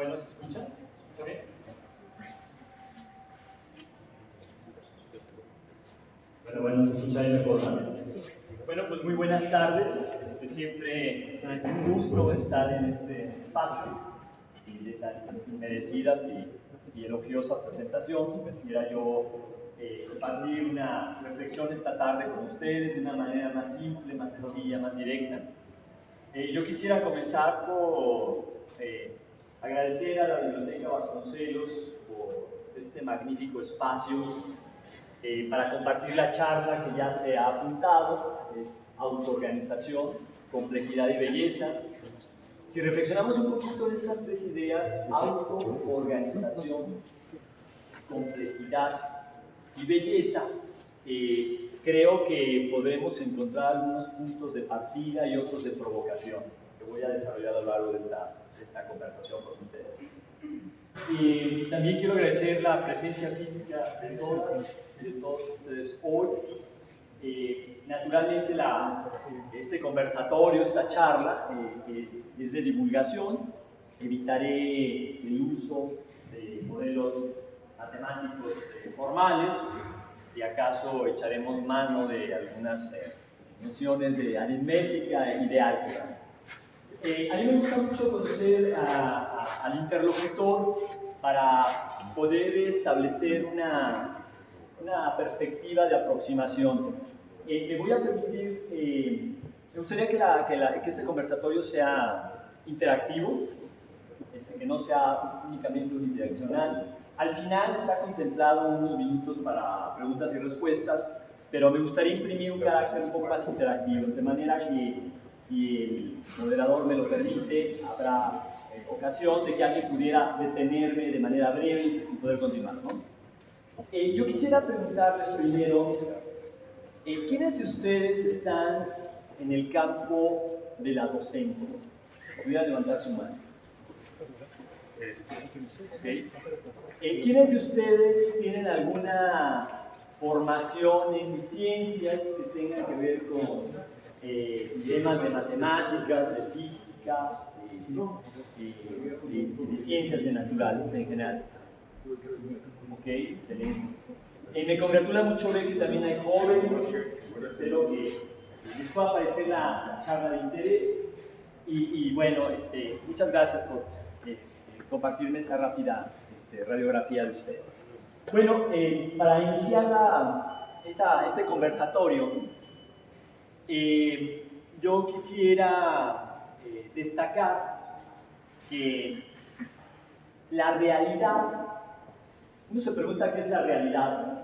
Bueno, ¿se escucha? ¿Está bien? Bueno, se escucha ahí mejor, ¿no? Bueno, pues muy buenas tardes. Siempre un gusto estar en este espacio de tan merecida y elogiosa presentación. Quisiera yo compartir una reflexión esta tarde con ustedes de una manera más simple, más sencilla, más directa. Yo quisiera comenzar por agradecer a la Biblioteca Vasconcelos por este magnífico espacio para compartir la charla que ya se ha apuntado, es autoorganización, complejidad y belleza. Si reflexionamos un poquito en estas tres ideas, autoorganización, complejidad y belleza, creo que podremos encontrar algunos puntos de partida y otros de provocación que voy a desarrollar a lo largo de esta conversación con ustedes. También quiero agradecer la presencia física de todas y de todos ustedes hoy. Naturalmente este conversatorio, esta charla es de divulgación. Evitaré el uso de modelos matemáticos formales. Si acaso echaremos mano de algunas nociones de aritmética y de álgebra. A mí me gusta mucho conocer al interlocutor para poder establecer una perspectiva de aproximación. Me voy a permitir, me gustaría que este conversatorio sea interactivo, que no sea únicamente unidireccional. Al final está contemplado unos minutos para preguntas y respuestas, pero me gustaría imprimir un carácter un poco más interactivo, de manera que si el moderador me lo permite, habrá ocasión de que alguien pudiera detenerme de manera breve y poder continuar, ¿no? Yo quisiera preguntarles primero, ¿quiénes de ustedes están en el campo de la docencia? ¿Podría levantar su mano? Okay. ¿Quiénes de ustedes tienen alguna formación en ciencias que tengan que ver con temas de matemáticas, de física, de ciencias naturales en general? Ok, excelente. Me congratula mucho ver que también hay jóvenes. Espero que les pueda parecer la charla de interés. Y bueno, muchas gracias por compartirme esta rápida radiografía de ustedes. Bueno, para iniciar este conversatorio, yo quisiera destacar que la realidad, uno se pregunta qué es la realidad, ¿no?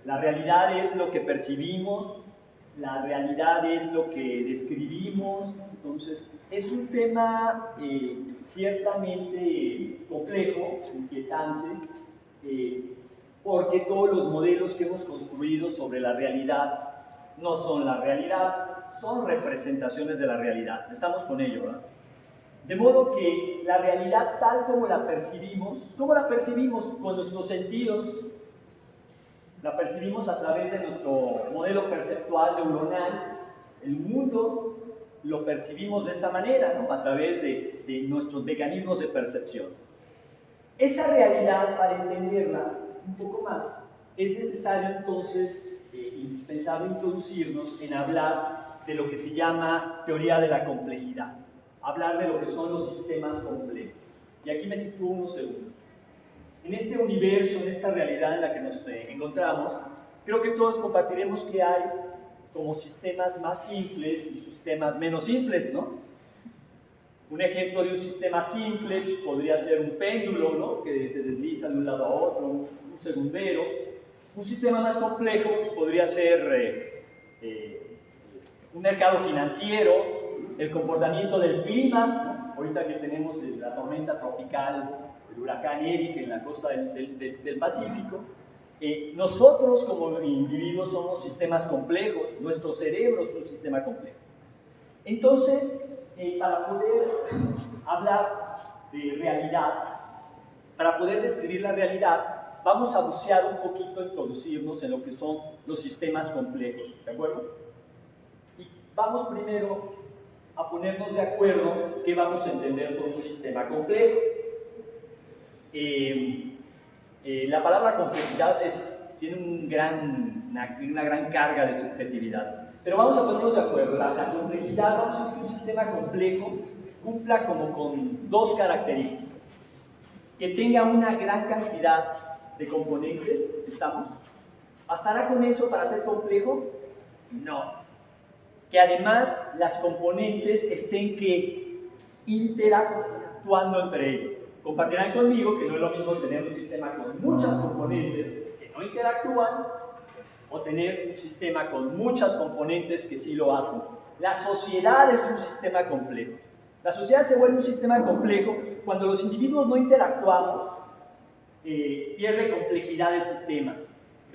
La realidad es lo que percibimos, la realidad es lo que describimos. Entonces es un tema ciertamente complejo, inquietante, porque todos los modelos que hemos construido sobre la realidad no son la realidad, son representaciones de la realidad. Estamos con ello, ¿verdad? De modo que la realidad tal como la percibimos, ¿cómo la percibimos? Con nuestros sentidos. La percibimos a través de nuestro modelo perceptual neuronal. El mundo lo percibimos de esa manera, ¿no? A través de nuestros mecanismos de percepción. Esa realidad, para entenderla un poco más, es necesario entonces, indispensable introducirnos en hablar de lo que se llama teoría de la complejidad. Hablar de lo que son los sistemas complejos. Y aquí me sitúo unos segundos. En este universo, en esta realidad en la que nos encontramos, creo que todos compartiremos que hay como sistemas más simples y sistemas menos simples, ¿no? Un ejemplo de un sistema simple pues, podría ser un péndulo, ¿no? Que se desliza de un lado a otro, un segundero. Un sistema más complejo pues, podría ser un mercado financiero, el comportamiento del clima, ¿no? Ahorita que tenemos la tormenta tropical, el huracán Eric en la costa del Pacífico, nosotros como individuos somos sistemas complejos, nuestro cerebro es un sistema complejo. Entonces, para poder hablar de realidad, para poder describir la realidad, vamos a bucear un poquito, introducirnos en lo que son los sistemas complejos, ¿de acuerdo? Y vamos primero a ponernos de acuerdo qué vamos a entender por un sistema complejo. La palabra complejidad tiene una gran carga de subjetividad. Pero vamos a ponernos de acuerdo. La complejidad, vamos a decir que un sistema complejo cumpla como con dos características. Que tenga una gran cantidad de componentes, ¿estamos? ¿Bastará con eso para ser complejo? No. Que además las componentes estén interactuando entre ellas. Compartirán conmigo que no es lo mismo tener un sistema con muchas componentes que no interactúan o tener un sistema con muchas componentes que sí lo hacen. La sociedad es un sistema complejo. La sociedad se vuelve un sistema complejo cuando los individuos no interactuamos, pierde complejidad del sistema.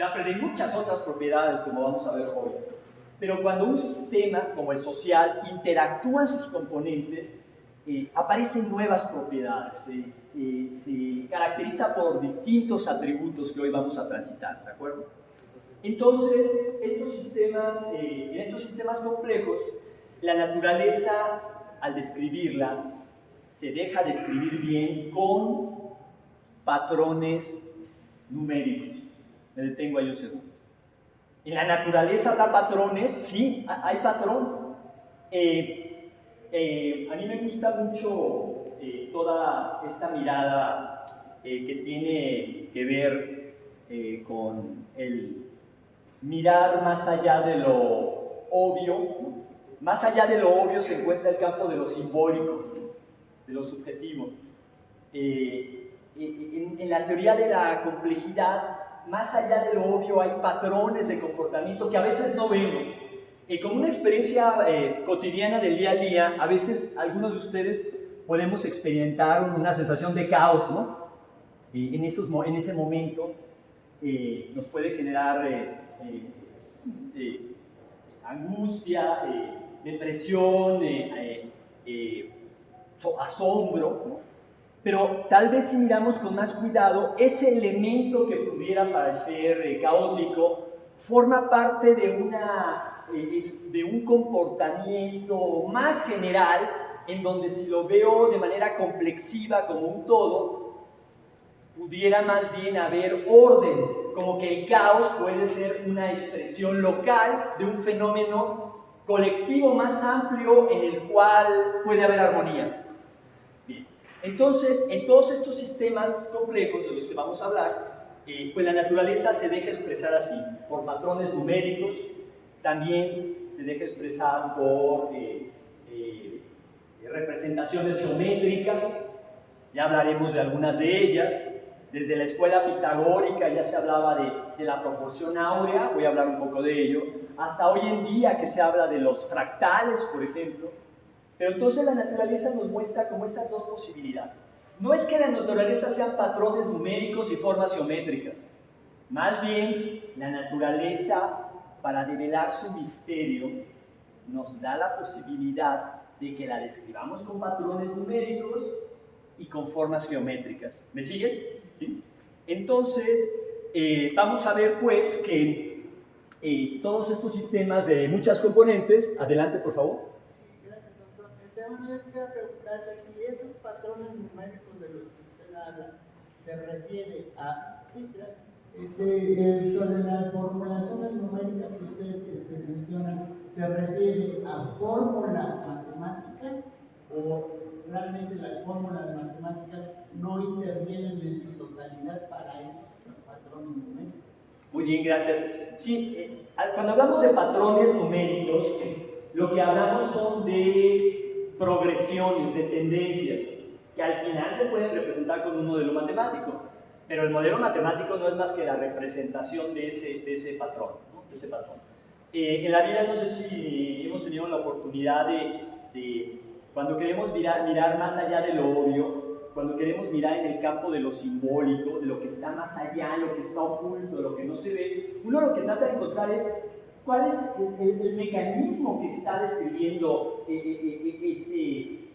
Va a perder muchas otras propiedades, como vamos a ver hoy. Pero cuando un sistema, como el social, interactúa en sus componentes, aparecen nuevas propiedades. Se caracteriza por distintos atributos que hoy vamos a transitar, ¿de acuerdo? Entonces, en estos sistemas complejos, la naturaleza, al describirla, se deja describir bien con patrones numéricos. Me detengo ahí un segundo. En la naturaleza habrá patrones, sí, hay patrones. A mí me gusta mucho toda esta mirada que tiene que ver con el mirar más allá de lo obvio, ¿no? Más allá de lo obvio se encuentra el campo de lo simbólico, de lo subjetivo. En la teoría de la complejidad, más allá de lo obvio hay patrones de comportamiento que a veces no vemos. Como una experiencia cotidiana del día a día, a veces algunos de ustedes podemos experimentar una sensación de caos, ¿no? En ese momento nos puede generar angustia, depresión, asombro, ¿no? Pero tal vez si miramos con más cuidado, ese elemento que pudiera parecer caótico forma parte de un comportamiento más general, en donde si lo veo de manera complexiva como un todo, pudiera más bien haber orden, como que el caos puede ser una expresión local de un fenómeno colectivo más amplio en el cual puede haber armonía. Bien. Entonces, en todos estos sistemas complejos de los que vamos a hablar, pues la naturaleza se deja expresar así, por patrones numéricos, también se deja expresar por representaciones geométricas, ya hablaremos de algunas de ellas. Desde la escuela pitagórica ya se hablaba de la proporción áurea, voy a hablar un poco de ello, hasta hoy en día que se habla de los fractales, por ejemplo. Pero entonces la naturaleza nos muestra como esas dos posibilidades. No es que la naturaleza sean patrones numéricos y formas geométricas, más bien la naturaleza, para develar su misterio, nos da la posibilidad de que la describamos con patrones numéricos y con formas geométricas. ¿Me siguen? ¿Sí? Entonces, vamos a ver pues que todos estos sistemas de muchas componentes, adelante por favor. Sí, gracias doctor. Yo quisiera preguntarle si esos patrones numéricos de los que usted habla se refiere a... Sí, gracias. Sobre las formulaciones numéricas que usted menciona, ¿se refiere a fórmulas matemáticas o realmente las fórmulas matemáticas no intervienen en su totalidad para esos patrones numéricos? Muy bien, gracias. Sí, cuando hablamos de patrones numéricos, lo que hablamos son de progresiones, de tendencias, que al final se pueden representar con un modelo matemático. Pero el modelo matemático no es más que la representación de ese patrón, ¿no? De ese patrón. En la vida no sé si hemos tenido la oportunidad de cuando queremos mirar más allá de lo obvio, cuando queremos mirar en el campo de lo simbólico, de lo que está más allá, lo que está oculto, lo que no se ve, uno lo que trata de encontrar es cuál es el mecanismo que está describiendo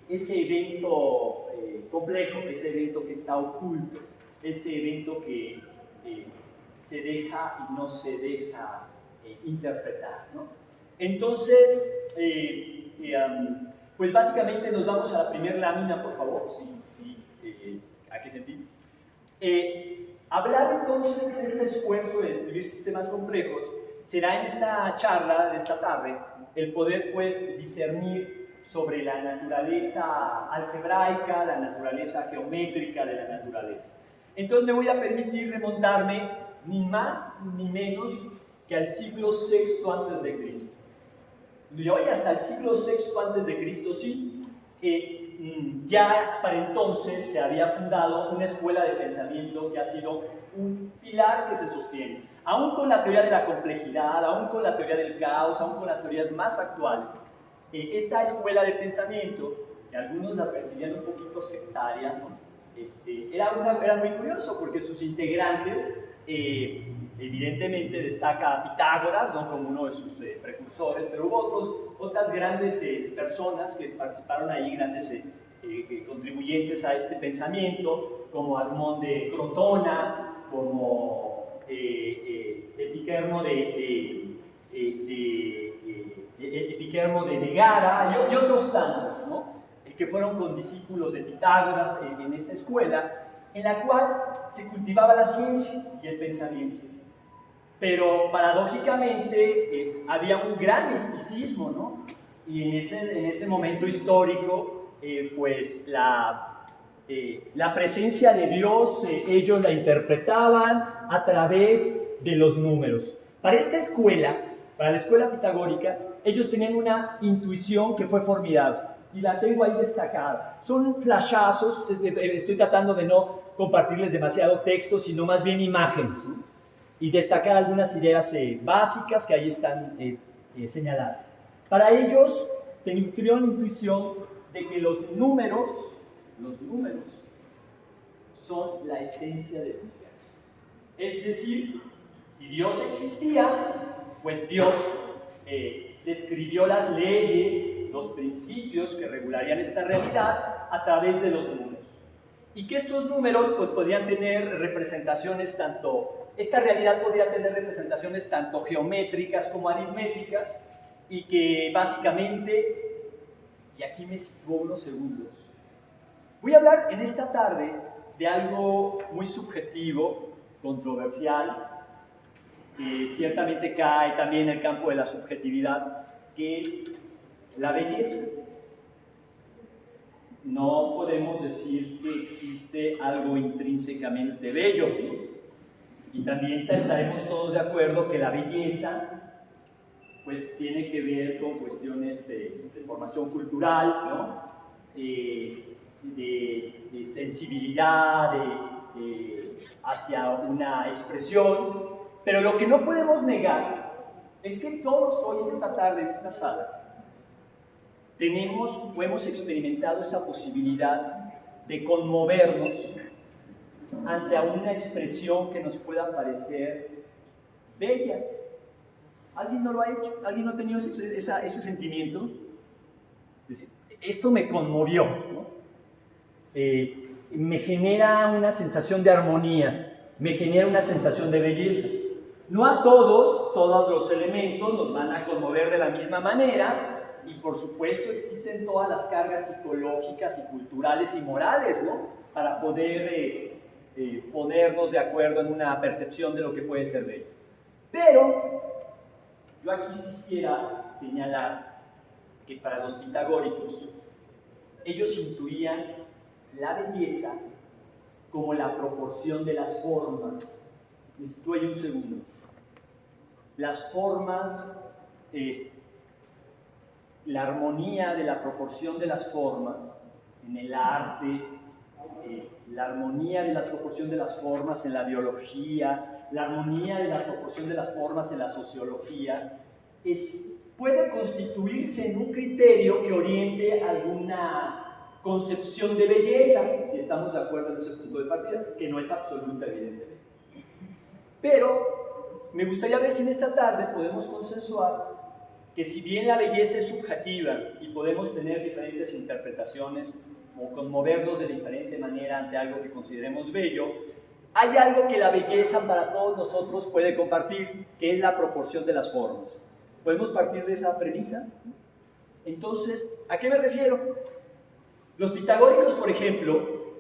ese evento complejo, ese evento que está oculto, ese evento que se deja y no se deja interpretar, ¿no? Entonces, pues básicamente nos vamos a la primera lámina, por favor. Sí, aquí sentí. Hablar entonces de este esfuerzo de describir sistemas complejos será en esta charla de esta tarde el poder pues discernir sobre la naturaleza algebraica, la naturaleza geométrica de la naturaleza. Entonces me voy a permitir remontarme ni más ni menos que al siglo VI antes de Cristo. Y hoy hasta el siglo VI antes de Cristo sí, ya para entonces se había fundado una escuela de pensamiento que ha sido un pilar que se sostiene, aún con la teoría de la complejidad, aún con la teoría del caos, aún con las teorías más actuales. Esta escuela de pensamiento, que algunos la percibían un poquito sectaria, ¿no? Era muy curioso porque sus integrantes, evidentemente destaca Pitágoras, ¿no?, como uno de sus precursores, pero hubo otras grandes personas que participaron ahí, grandes contribuyentes a este pensamiento, como Admón de Crotona, como Epiquermo de Megara y otros tantos, ¿no?, que fueron condiscípulos de Pitágoras en esta escuela, en la cual se cultivaba la ciencia y el pensamiento. Pero paradójicamente había un gran misticismo, ¿no? Y en ese momento histórico, pues la presencia de Dios, ellos la interpretaban a través de los números. Para esta escuela, para la escuela pitagórica, ellos tenían una intuición que fue formidable. Y la tengo ahí destacada. Son flashazos, estoy tratando de no compartirles demasiado texto, sino más bien imágenes, ¿sí? Y destacar algunas ideas básicas que ahí están señaladas. Para ellos, tuvieron la intuición de que los números son la esencia del universo. Es decir, si Dios existía, pues Dios describió las leyes, los principios que regularían esta realidad a través de los números. Y que estos números pues, podrían tener representaciones esta realidad podría tener representaciones tanto geométricas como aritméticas, y que básicamente, y aquí me sitúo unos segundos, voy a hablar en esta tarde de algo muy subjetivo, controversial, que ciertamente cae también en el campo de la subjetividad, que es la belleza. No podemos decir que existe algo intrínsecamente bello, ¿no? Y también estaremos todos de acuerdo que la belleza pues tiene que ver con cuestiones de formación cultural, ¿no? De sensibilidad hacia una expresión. Pero lo que no podemos negar es que todos hoy en esta tarde, en esta sala, hemos experimentado esa posibilidad de conmovernos ante una expresión que nos pueda parecer bella. ¿Alguien no lo ha hecho? ¿Alguien no ha tenido ese sentimiento? Es decir, esto me conmovió, ¿no? Me genera una sensación de armonía, me genera una sensación de belleza. No a todos los elementos nos van a conmover de la misma manera, y por supuesto existen todas las cargas psicológicas y culturales y morales, ¿no?, para poder ponernos de acuerdo en una percepción de lo que puede ser bello. Pero yo aquí quisiera señalar que para los pitagóricos, ellos intuían la belleza como la proporción de las formas. Me sitúo ahí un segundo. Las formas, la armonía de la proporción de las formas en el arte, la armonía de la proporción de las formas en la biología, la armonía de la proporción de las formas en la sociología, puede constituirse en un criterio que oriente alguna concepción de belleza, si estamos de acuerdo en ese punto de partida, que no es absoluta, evidentemente. Pero me gustaría ver si en esta tarde podemos consensuar que si bien la belleza es subjetiva y podemos tener diferentes interpretaciones o conmovernos de diferente manera ante algo que consideremos bello, hay algo que la belleza para todos nosotros puede compartir, que es la proporción de las formas. ¿Podemos partir de esa premisa? Entonces, ¿a qué me refiero? Los pitagóricos, por ejemplo,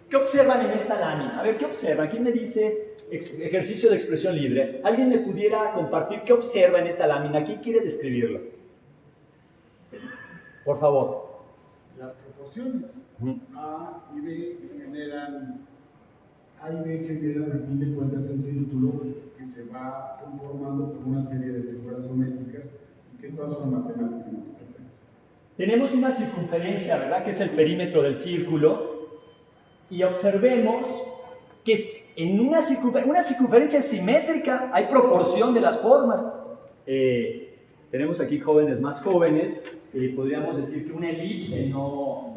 ¿Qué observan en esta lámina? A ver, ¿qué observan? ¿Quién me dice ejercicio de expresión libre? ¿Alguien me pudiera compartir qué observa en esta lámina? ¿Quién quiere describirlo? Por favor. Las proporciones A y B generan, A y B generan al fin de cuentas el círculo que se va conformando por una serie de figuras geométricas y que todas son matemáticamente perfectas. Tenemos una circunferencia, ¿verdad? Que es el perímetro del círculo. Y observemos que en una circunferencia simétrica hay proporción de las formas. Tenemos aquí jóvenes más jóvenes, podríamos decir que una elipse no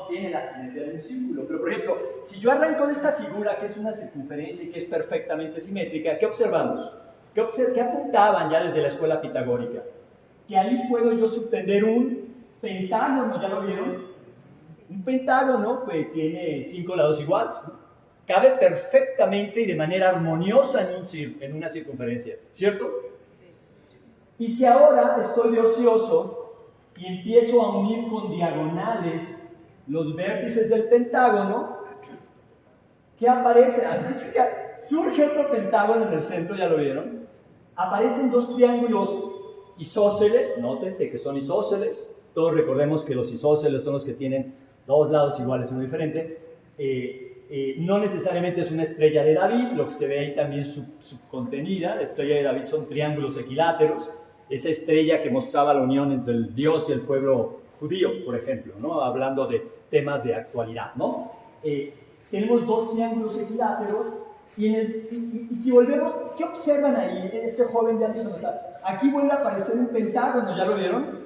tiene la simetría de un círculo. Pero, por ejemplo, si yo arranco de esta figura, que es una circunferencia y que es perfectamente simétrica, ¿qué observamos? ¿Qué apuntaban ya desde la escuela pitagórica? Que ahí puedo yo subtender un pentágono, ¿ya lo vieron? Un pentágono que tiene 5 lados iguales, ¿no? Cabe perfectamente y de manera armoniosa en una circunferencia, ¿cierto? Y si ahora estoy de ocioso y empiezo a unir con diagonales los vértices del pentágono, ¿qué aparece? Surge otro pentágono en el centro, ¿ya lo vieron? Aparecen dos triángulos isósceles, nótense que son isósceles, todos recordemos que los isósceles son los que tienen dos lados iguales, uno diferente. No necesariamente es una estrella de David, lo que se ve ahí también subcontenida. La estrella de David son triángulos equiláteros, esa estrella que mostraba la unión entre el Dios y el pueblo judío, por ejemplo, ¿no? Hablando de temas de actualidad, ¿no? Tenemos dos triángulos equiláteros y si volvemos, ¿qué observan ahí? Este joven ya hizo notar. Aquí vuelve a aparecer un pentágono, ¿ya lo vieron?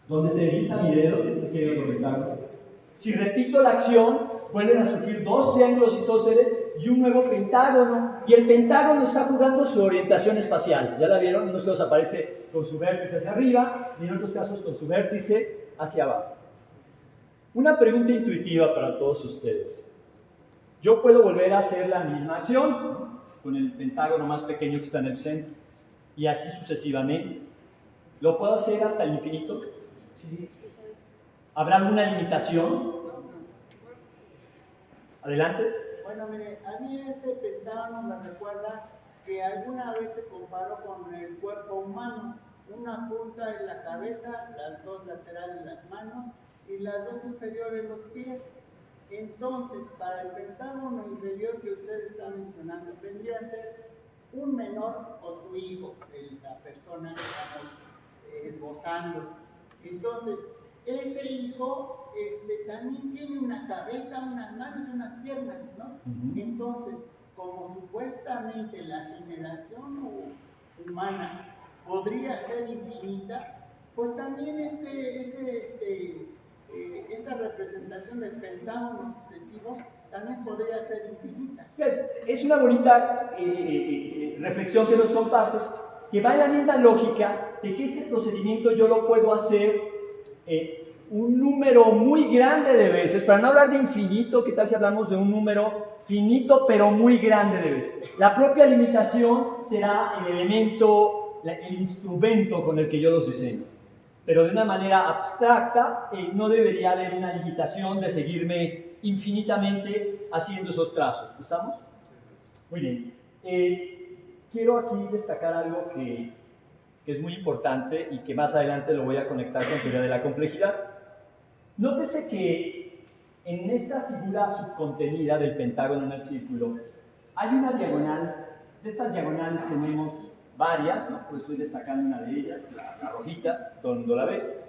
Donde se desliza mi dedo, quiero conectarlo. Si repito la acción, vuelven a surgir dos triángulos isósceles y un nuevo pentágono. Y el pentágono está jugando su orientación espacial. ¿Ya la vieron? En unos casos aparece con su vértice hacia arriba y en otros casos con su vértice hacia abajo. Una pregunta intuitiva para todos ustedes. Yo puedo volver a hacer la misma acción, ¿no? Con el pentágono más pequeño que está en el centro y así sucesivamente. ¿Lo puedo hacer hasta el infinito? Sí. ¿Habrá alguna limitación? Adelante. Bueno, mire, a mí ese pentágono me recuerda que alguna vez se comparó con el cuerpo humano. Una punta en la cabeza, las dos laterales las manos y las dos inferiores los pies. Entonces, para el pentágono inferior que usted está mencionando, vendría a ser un menor o su hijo, la persona que estamos esbozando. Entonces, ese hijo también tiene una cabeza, unas manos y unas piernas, ¿no? Entonces, como supuestamente la generación humana podría ser infinita, pues también esa representación de pentágonos sucesivos también podría ser infinita. Es una bonita reflexión que nos compartes, que va en la misma lógica de que este procedimiento yo lo puedo hacer un número muy grande de veces. Para no hablar de infinito, ¿qué tal si hablamos de un número finito pero muy grande de veces? La propia limitación será el elemento, el instrumento con el que yo los diseño. Pero de una manera abstracta, no debería haber una limitación de seguirme infinitamente haciendo esos trazos. ¿Estamos? Muy bien. Quiero aquí destacar algo que es muy importante y que más adelante lo voy a conectar con teoría de la complejidad. Nótese que en esta figura subcontenida del pentágono en el círculo hay una diagonal. De estas diagonales tenemos varias, ¿no? Pues estoy destacando una de ellas, la rojita, todo el mundo la ve,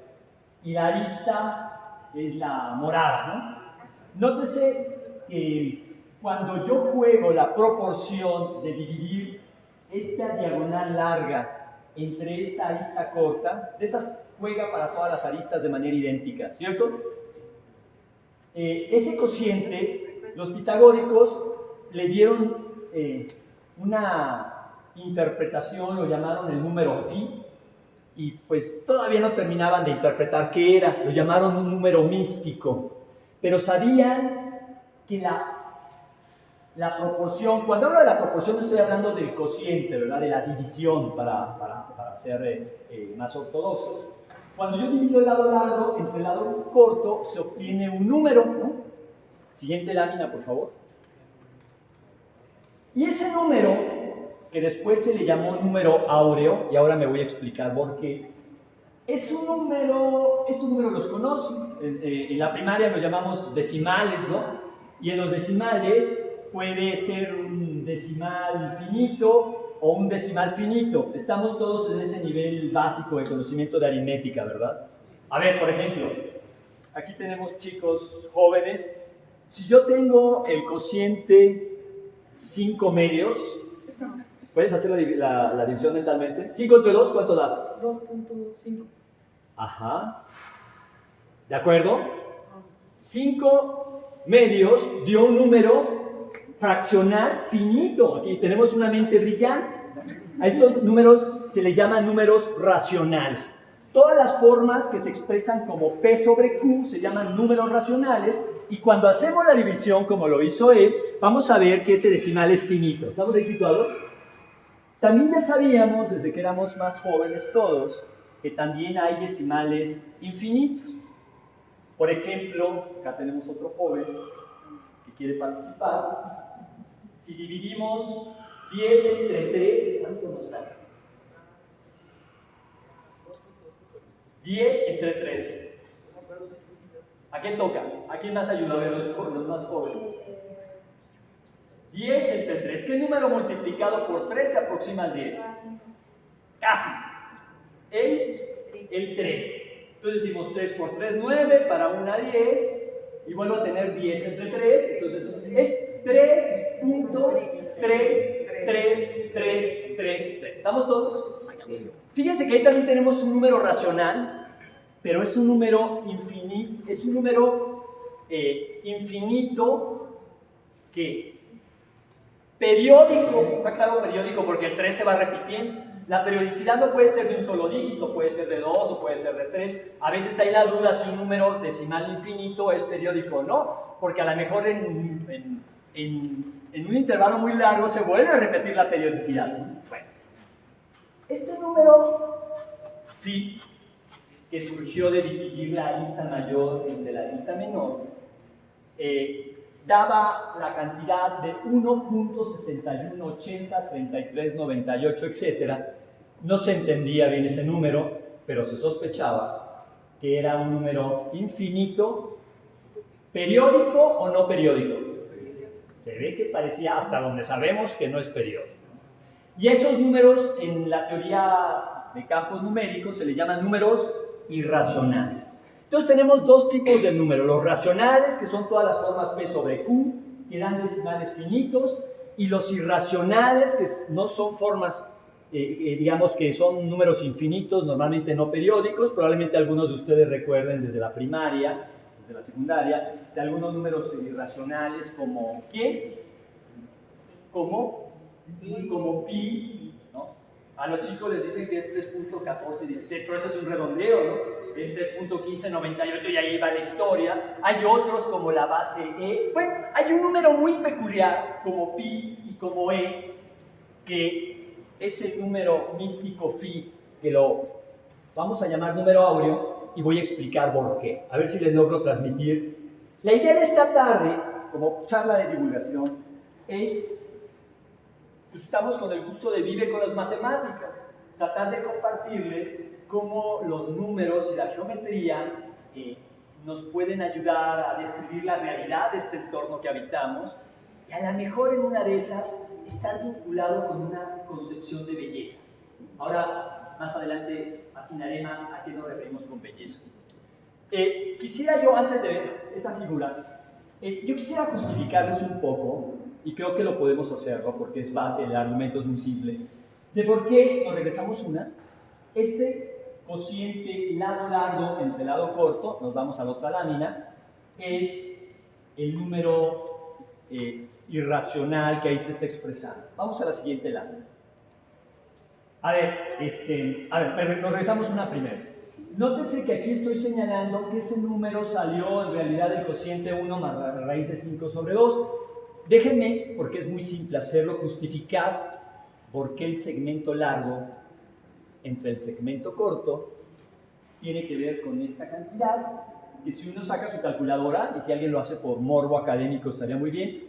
y la arista es la morada, ¿no? Nótese que cuando yo juego la proporción de dividir esta diagonal larga entre esta arista corta, de esas juega para todas las aristas de manera idéntica, ¿cierto? Ese cociente, los pitagóricos le dieron una interpretación, lo llamaron el número phi, y pues todavía no terminaban de interpretar qué era, lo llamaron un número místico, pero sabían que la proporción, cuando hablo de la proporción no estoy hablando del cociente, ¿verdad? De la división, para ser más ortodoxos. Cuando yo divido el lado largo entre el lado corto, se obtiene un número, ¿no? Siguiente lámina, por favor. Y ese número, que después se le llamó número áureo, y ahora me voy a explicar por qué, es un número, estos números los conocen, en la primaria los llamamos decimales, ¿no? Y en los decimales puede ser un decimal finito o un decimal finito. Estamos todos en ese nivel básico de conocimiento de aritmética, ¿verdad? A ver, por ejemplo, aquí tenemos chicos jóvenes. Si yo tengo el cociente 5 medios, ¿puedes hacer la división mentalmente? 5 entre 2, ¿cuánto da? 2.5. Ajá. ¿De acuerdo? 5 medios dio un número fraccional finito. Aquí tenemos una mente brillante. A estos números se les llaman números racionales. Todas las formas que se expresan como P sobre Q se llaman números racionales, y cuando hacemos la división, como lo hizo él, vamos a ver que ese decimal es finito. ¿Estamos ahí situados? También ya sabíamos, desde que éramos más jóvenes todos, que también hay decimales infinitos. Por ejemplo, acá tenemos otro joven que quiere participar. Si dividimos 10 entre 3, ¿cuánto nos da? 10 entre 3. ¿A quién toca? ¿A quién más ayuda a ver los más jóvenes? 10 entre 3. ¿Qué número multiplicado por 3 se aproxima al 10? Casi. El 3. Entonces decimos 3 por 3, 9, para una 10, y vuelvo a tener 10 entre 3, entonces es 3.33333. ¿Estamos todos? Fíjense que ahí también tenemos un número racional, pero es un número infinito, infinito que periódico, está claro periódico porque el 3 se va repitiendo. La periodicidad no puede ser de un solo dígito, puede ser de 2 o puede ser de 3. A veces hay la duda si un número decimal infinito es periódico o no, porque a lo mejor en un intervalo muy largo se vuelve a repetir la periodicidad. Bueno, este número phi, que surgió de dividir la lista mayor entre la lista menor, daba la cantidad de 1.61803398, etc. No se entendía bien ese número, pero se sospechaba que era un número infinito, periódico o no periódico. Se ve que parecía, hasta donde sabemos, que no es periódico. Y esos números, en la teoría de campos numéricos, se les llaman números irracionales. Entonces tenemos dos tipos de números: los racionales, que son todas las formas P sobre Q, que dan decimales finitos, y los irracionales, que no son formas, digamos que son números infinitos, normalmente no periódicos. Probablemente algunos de ustedes recuerden desde la primaria, desde la secundaria, de algunos números irracionales como ¿quién? Como pi, ¿no? A los chicos les dicen que es 3.1416, pero eso es un redondeo, ¿no? Es 3.1598 y ahí va la historia. Hay otros como la base E. Bueno, hay un número muy peculiar como pi y como E, que es el número místico phi, que lo vamos a llamar número áureo, y voy a explicar por qué. A ver si les logro transmitir. La idea de esta tarde, como charla de divulgación, es... Estamos con el gusto de Vive con las matemáticas, tratar de compartirles cómo los números y la geometría nos pueden ayudar a describir la realidad de este entorno que habitamos, y a lo mejor en una de esas estar vinculado con una concepción de belleza. Ahora, más adelante, afinaré más a qué nos referimos con belleza. Quisiera yo, antes de ver esa figura, yo quisiera justificarles un poco, y creo que lo podemos hacerlo porque el argumento es muy simple, de por qué nos regresamos una. Este cociente lado largo entre lado corto, nos vamos a la otra lámina, es el número irracional que ahí se está expresando. Vamos a la siguiente lámina. A ver, nos regresamos una primero. Nótese que aquí estoy señalando que ese número salió en realidad del cociente 1 más la raíz de 5 sobre 2. Déjenme, porque es muy simple hacerlo, justificar por qué el segmento largo entre el segmento corto tiene que ver con esta cantidad que si uno saca su calculadora, y si alguien lo hace por morbo académico estaría muy bien,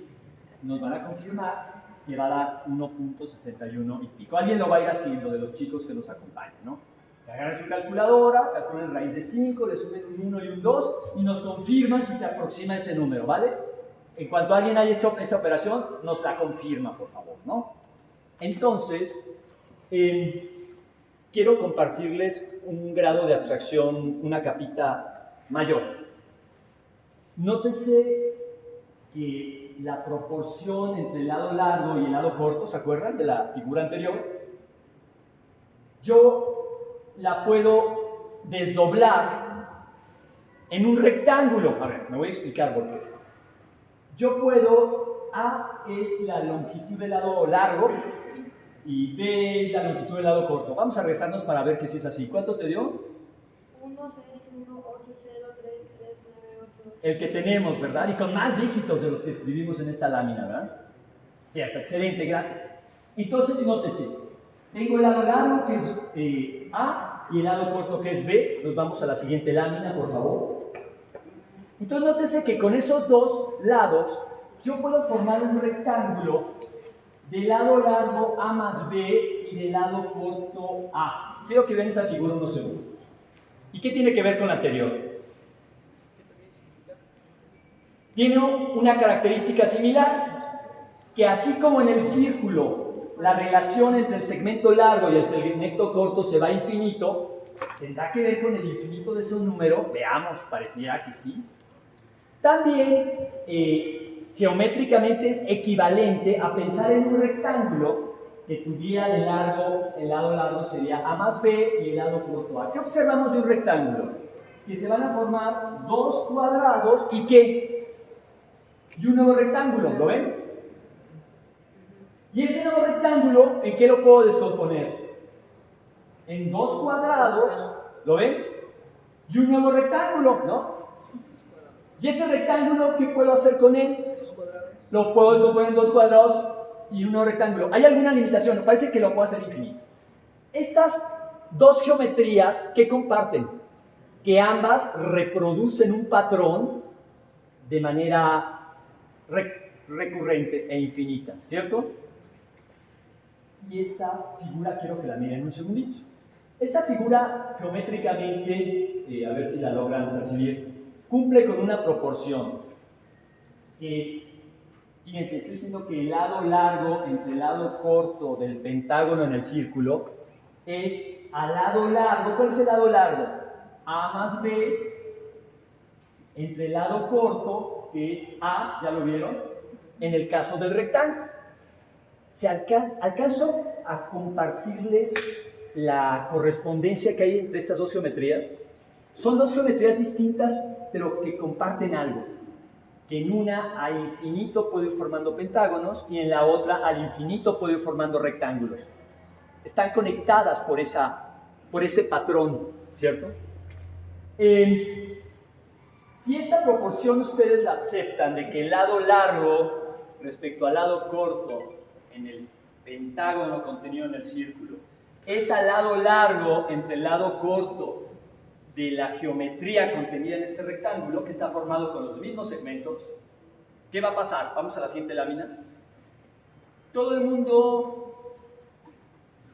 nos van a confirmar que va a dar 1.61 y pico. Alguien lo va a ir haciendo de los chicos que nos acompañan, ¿no? Que agarran su calculadora, calculan raíz de 5, le suben un 1 y un 2 y nos confirman si se aproxima ese número, ¿vale? En cuanto alguien haya hecho esa operación, nos la confirma, por favor, ¿no? Entonces, quiero compartirles un grado de abstracción, una capita mayor. Nótese que la proporción entre el lado largo y el lado corto, ¿se acuerdan de la figura anterior? Yo la puedo desdoblar en un rectángulo. A ver, me voy a explicar por qué. Yo puedo, A es la longitud del lado largo y B es la longitud del lado corto. Vamos a regresarnos para ver que sí es así. ¿Cuánto te dio? 1, 6, 1, 8, 0, 3, 3, 9, 8. El que tenemos, ¿verdad? Y con más dígitos de los que escribimos en esta lámina, ¿verdad? Cierto, excelente, gracias. Entonces, nótese, tengo el lado largo que es A y el lado corto que es B. Nos vamos a la siguiente lámina, por favor. Entonces, nótese que con esos dos lados yo puedo formar un rectángulo del lado largo A más B y del lado corto A. Quiero que vean esa figura unos segundos. ¿Y qué tiene que ver con la anterior? Tiene una característica similar, que así como en el círculo la relación entre el segmento largo y el segmento corto se va a infinito, tendrá que ver con el infinito de ese número. Veamos, pareciera que sí. También geométricamente es equivalente a pensar en un rectángulo que tuviera de largo, el lado largo sería A más B y el lado corto A. ¿Qué observamos de un rectángulo? Que se van a formar dos cuadrados y ¿qué? Y un nuevo rectángulo, ¿lo ven? Y este nuevo rectángulo, ¿en qué lo puedo descomponer? En dos cuadrados, ¿lo ven? Y un nuevo rectángulo, ¿no? Y ese rectángulo, ¿qué puedo hacer con él? Lo puedo descomponer en dos cuadrados y un nuevo rectángulo. ¿Hay alguna limitación? Parece que lo puedo hacer infinito. Estas dos geometrías, ¿qué comparten? Que ambas reproducen un patrón de manera recurrente e infinita, ¿cierto? Y esta figura quiero que la miren un segundito. Esta figura geométricamente, a ver si la logran percibir, cumple con una proporción. Fíjense, estoy diciendo que el lado largo entre el lado corto del pentágono en el círculo es al lado largo. ¿Cuál es el lado largo? A más B entre el lado corto, que es A, ¿ya lo vieron? En el caso del rectángulo. ¿Alcanzo a compartirles la correspondencia que hay entre estas dos geometrías? Son dos geometrías distintas, pero que comparten algo. Que en una al infinito puedo ir formando pentágonos y en la otra al infinito puedo ir formando rectángulos. Están conectadas por ese patrón, ¿cierto? Si esta proporción ustedes la aceptan de que el lado largo respecto al lado corto en el pentágono contenido en el círculo es al lado largo entre el lado corto de la geometría contenida en este rectángulo que está formado con los mismos segmentos, ¿qué va a pasar? Vamos a la siguiente lámina. Todo el mundo,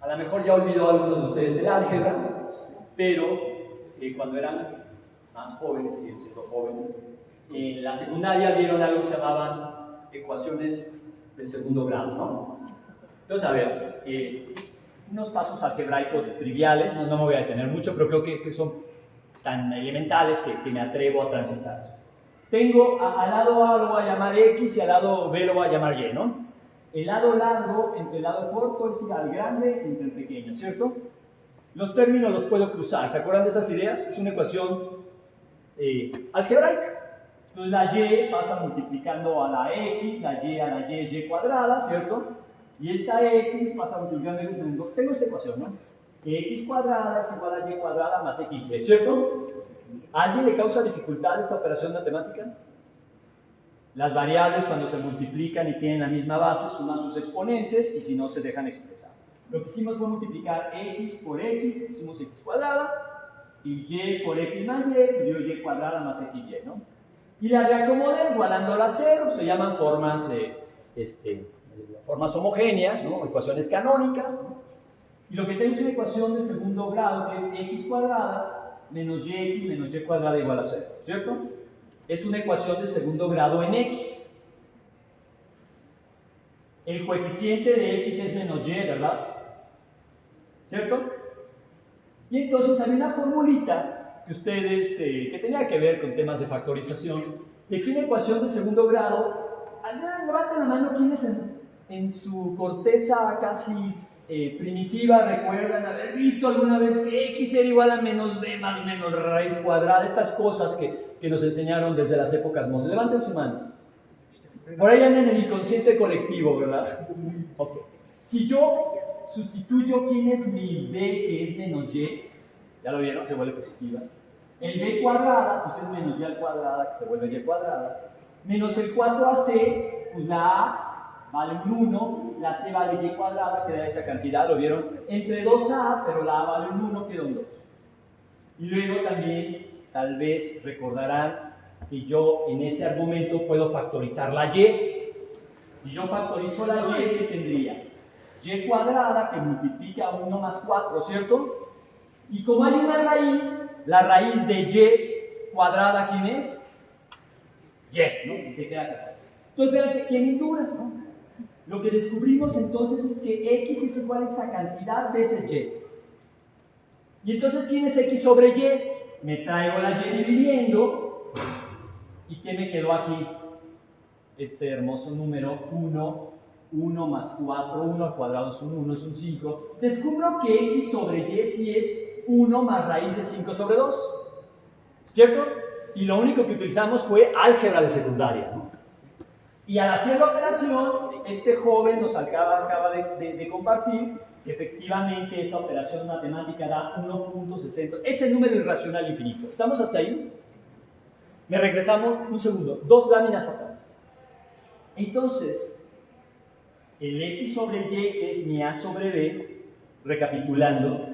a lo mejor ya olvidó algunos de ustedes el álgebra, pero cuando eran más jóvenes, siguen siendo jóvenes, en la secundaria vieron algo que se llamaban ecuaciones de segundo grado, ¿no? Entonces, a ver, unos pasos algebraicos triviales, no me voy a detener mucho, pero creo que son tan elementales que me atrevo a transitar. Tengo al lado A lo voy a llamar X y al lado B lo voy a llamar Y, ¿no? El lado largo entre el lado corto es igual al grande entre el pequeño, ¿cierto? Los términos los puedo cruzar, ¿se acuerdan de esas ideas? Es una ecuación algebraica. Entonces la Y pasa multiplicando a la X, la Y a la Y es Y cuadrada, ¿cierto? Y esta X pasa multiplicando el mundo. Tengo esta ecuación, ¿no? X cuadrada es igual a Y cuadrada más XY, ¿cierto? ¿A alguien le causa dificultad esta operación matemática? Las variables cuando se multiplican y tienen la misma base suman sus exponentes y si no se dejan expresar. Lo que hicimos fue multiplicar X por X, hicimos X cuadrada y y por x más y, pues dio y cuadrada más xy, ¿no? Y la reacomodé igualándola a 0, se llaman formas, formas homogéneas, ¿no? Ecuaciones canónicas, ¿no? Y lo que tengo es una ecuación de segundo grado que es x cuadrada menos y cuadrada igual a 0, ¿cierto? Es una ecuación de segundo grado en x. El coeficiente de x es menos y, ¿verdad? ¿Cierto? Y entonces hay una formulita que ustedes, que tenía que ver con temas de factorización, de que una ecuación de segundo grado, levanten la mano quienes en su corteza casi primitiva recuerdan haber visto alguna vez que x era igual a menos b más menos raíz cuadrada, estas cosas que nos enseñaron desde las épocas mozas. Levanten su mano. Por ahí andan en el inconsciente colectivo, ¿verdad? Okay. Si yo sustituyo quién es mi b, que es menos y, ya lo vieron, se vuelve positiva. El b cuadrada, pues es menos y al cuadrada, que se vuelve y cuadrada. Menos el 4ac, pues la a vale un 1, la c vale y cuadrada, que da esa cantidad, lo vieron, entre 2a, pero la a vale un 1, queda un 2. Y luego también, tal vez recordarán, y yo en ese argumento puedo factorizar la y. Si yo factorizo la y, ¿qué tendría? Y cuadrada que multiplica 1 más 4, ¿cierto? Y como hay una raíz, la raíz de y cuadrada, ¿quién es? Y, ¿no? Y se queda acá. Entonces vean que tienen dura, ¿no? Lo que descubrimos entonces es que x es igual a esa cantidad veces y. Y entonces, ¿quién es x sobre y? Me traigo la y dividiendo. ¿Y qué me quedó aquí? Este hermoso número 1 más 4, 1 al cuadrado es un 1, es un 5. Descubro que x sobre y sí es 1 más raíz de 5 sobre 2. ¿Cierto? Y lo único que utilizamos fue álgebra de secundaria, ¿no? Y al hacer la operación, este joven nos acaba de compartir que efectivamente esa operación matemática da 1.60. Es el número irracional infinito. ¿Estamos hasta ahí? Me regresamos un segundo, 2 láminas atrás. Entonces, el x sobre y, que es mi a sobre b, recapitulando,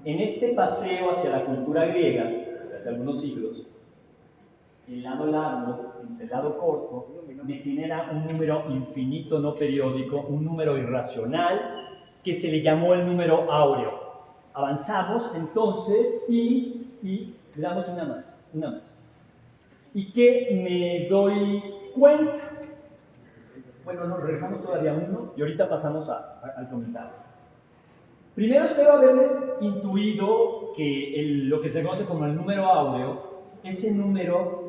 en este paseo hacia la cultura griega, hace algunos siglos, el lado largo, el lado corto, me genera un número infinito no periódico, un número irracional, que se le llamó el número áureo. Avanzamos entonces y le damos una más. ¿Y qué me doy cuenta? Bueno, nos regresamos todavía a uno y ahorita pasamos al comentario. Primero espero haberles intuido que lo que se conoce como el número áureo, ese número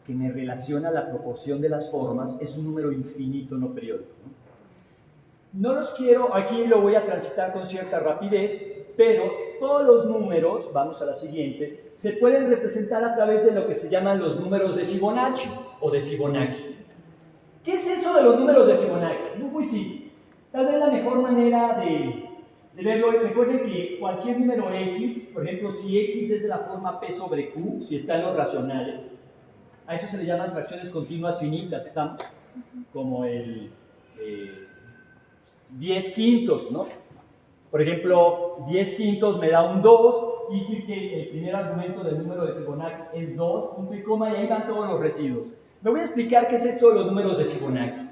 que me relaciona la proporción de las formas, es un número infinito no periódico, ¿no? No los quiero, aquí lo voy a transitar con cierta rapidez, pero todos los números, vamos a la siguiente, se pueden representar a través de lo que se llaman los números de Fibonacci o de Fibonacci. ¿Qué es eso de los números de Fibonacci? Muy simple. Tal vez la mejor manera de verlo es, recuerden que cualquier número x, por ejemplo, si x es de la forma p sobre q, si está en los racionales, a eso se le llaman fracciones continuas finitas, ¿estamos? Como el 10 quintos, ¿no? Por ejemplo, 10 quintos me da un 2, y decir que el primer argumento del número de Fibonacci es 2, punto y coma, y ahí van todos los residuos. Me voy a explicar qué es esto de los números de Fibonacci.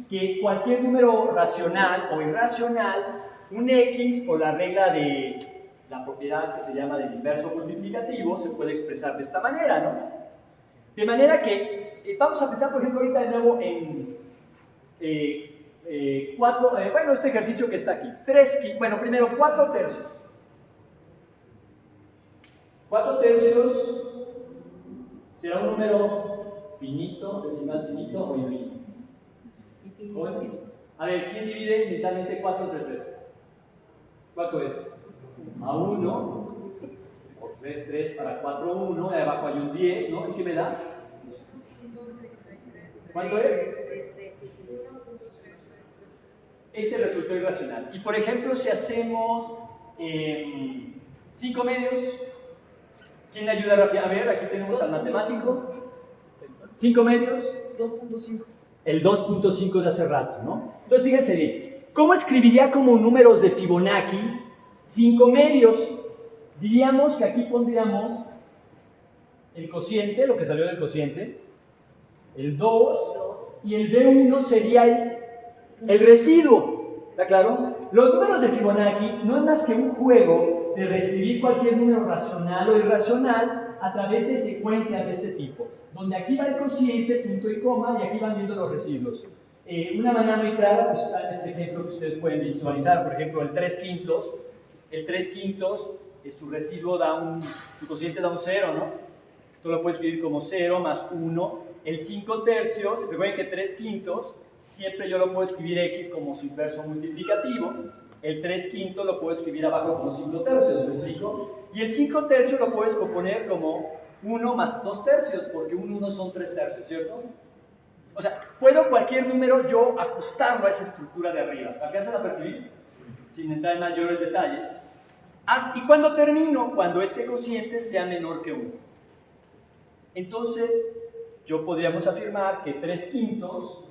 Que cualquier número racional o irracional, un x por la regla de la propiedad que se llama del inverso multiplicativo, se puede expresar de esta manera, ¿no? De manera que, vamos a pensar, por ejemplo, ahorita de nuevo en este ejercicio que está aquí. Primero 4 tercios. 4 tercios será un número finito, decimal finito o infinito. ¿Jóvenes? A ver, ¿quién divide mentalmente 4 entre 3? ¿Cuánto es? A 1. Por 3 para 4, 1. Y abajo hay un 10, ¿no? ¿Y qué me da? ¿Cuánto es? Ese resultó irracional. Y por ejemplo, si hacemos 5 medios, ¿quién me ayuda rápido? A ver, aquí tenemos al matemático. 5 medios. 2.5. El 2.5 de hace rato, ¿no? Entonces, fíjense bien. ¿Cómo escribiría como números de Fibonacci 5 medios? Diríamos que aquí pondríamos el cociente, lo que salió del cociente, el 2, y el B1 sería el residuo. ¿Está claro? Los números de Fibonacci no es más que un juego de reescribir cualquier número racional o irracional a través de secuencias de este tipo, donde aquí va el cociente, punto y coma, y aquí van viendo los residuos. Una manera muy clara pues, está en este ejemplo que ustedes pueden visualizar, por ejemplo, el 3/5. El 3/5, su residuo su cociente da un 0, ¿no? Tú lo puedes escribir como 0 más 1. El 5/3, recuerden que 3/5, siempre yo lo puedo escribir x como su inverso multiplicativo. El 3/5 lo puedo escribir abajo como 5/3, ¿me explico? Y el 5/3 lo puedes componer como 1 más 2/3, porque 1 son 3/3, ¿cierto? O sea, puedo cualquier número yo ajustarlo a esa estructura de arriba. ¿Alcanzan a percibir? Sin entrar en mayores detalles. ¿Y cuándo termino? Cuando este cociente sea menor que 1. Entonces, podríamos afirmar que 3/5,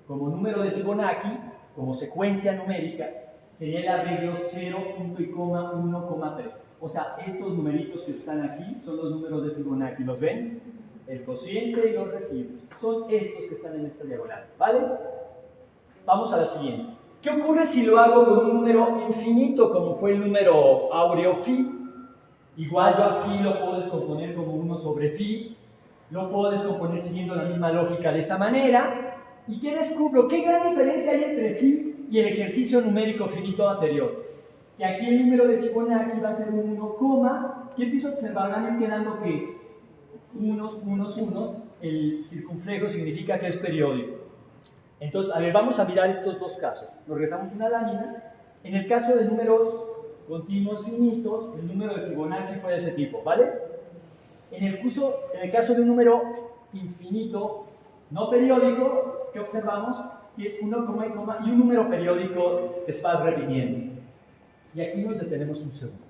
como número de Fibonacci, como secuencia numérica, sería el arreglo 0, punto y coma, 1,3. O sea, estos numeritos que están aquí son los números de Fibonacci. ¿Los ven? El cociente y los residuos. Son estos que están en esta diagonal. ¿Vale? Vamos a la siguiente. ¿Qué ocurre si lo hago con un número infinito, como fue el número áureo phi? Igual yo a phi lo puedo descomponer como 1 sobre phi. Lo puedo descomponer siguiendo la misma lógica de esa manera. ¿Y qué descubro? ¿Qué gran diferencia hay entre phi y el ejercicio numérico finito anterior? Que aquí el número de Fibonacci va a ser un 1, ¿qué empiezo a observar? Van a ir quedando que unos, el circunflejo significa que es periódico. Entonces, a ver, vamos a mirar estos dos casos. Nos regresamos una lámina. En el caso de números continuos finitos, el número de Fibonacci fue de ese tipo, ¿vale? En el caso de un número infinito no periódico, ¿qué observamos? Que es 1, y un número periódico que se va repitiendo. Y aquí nos detenemos un segundo.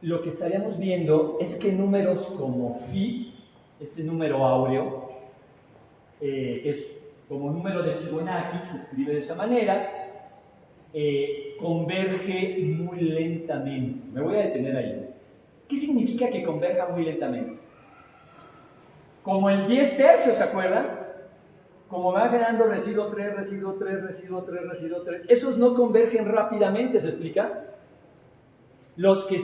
Lo que estaríamos viendo es que números como phi, ese número áureo, es como número de Fibonacci, se escribe de esa manera, converge muy lentamente. Me voy a detener ahí. ¿Qué significa que converja muy lentamente? Como el 10/3, ¿se acuerdan? Como va generando residuo 3, residuo 3, residuo 3, residuo 3, esos no convergen rápidamente, ¿se explica? Los que,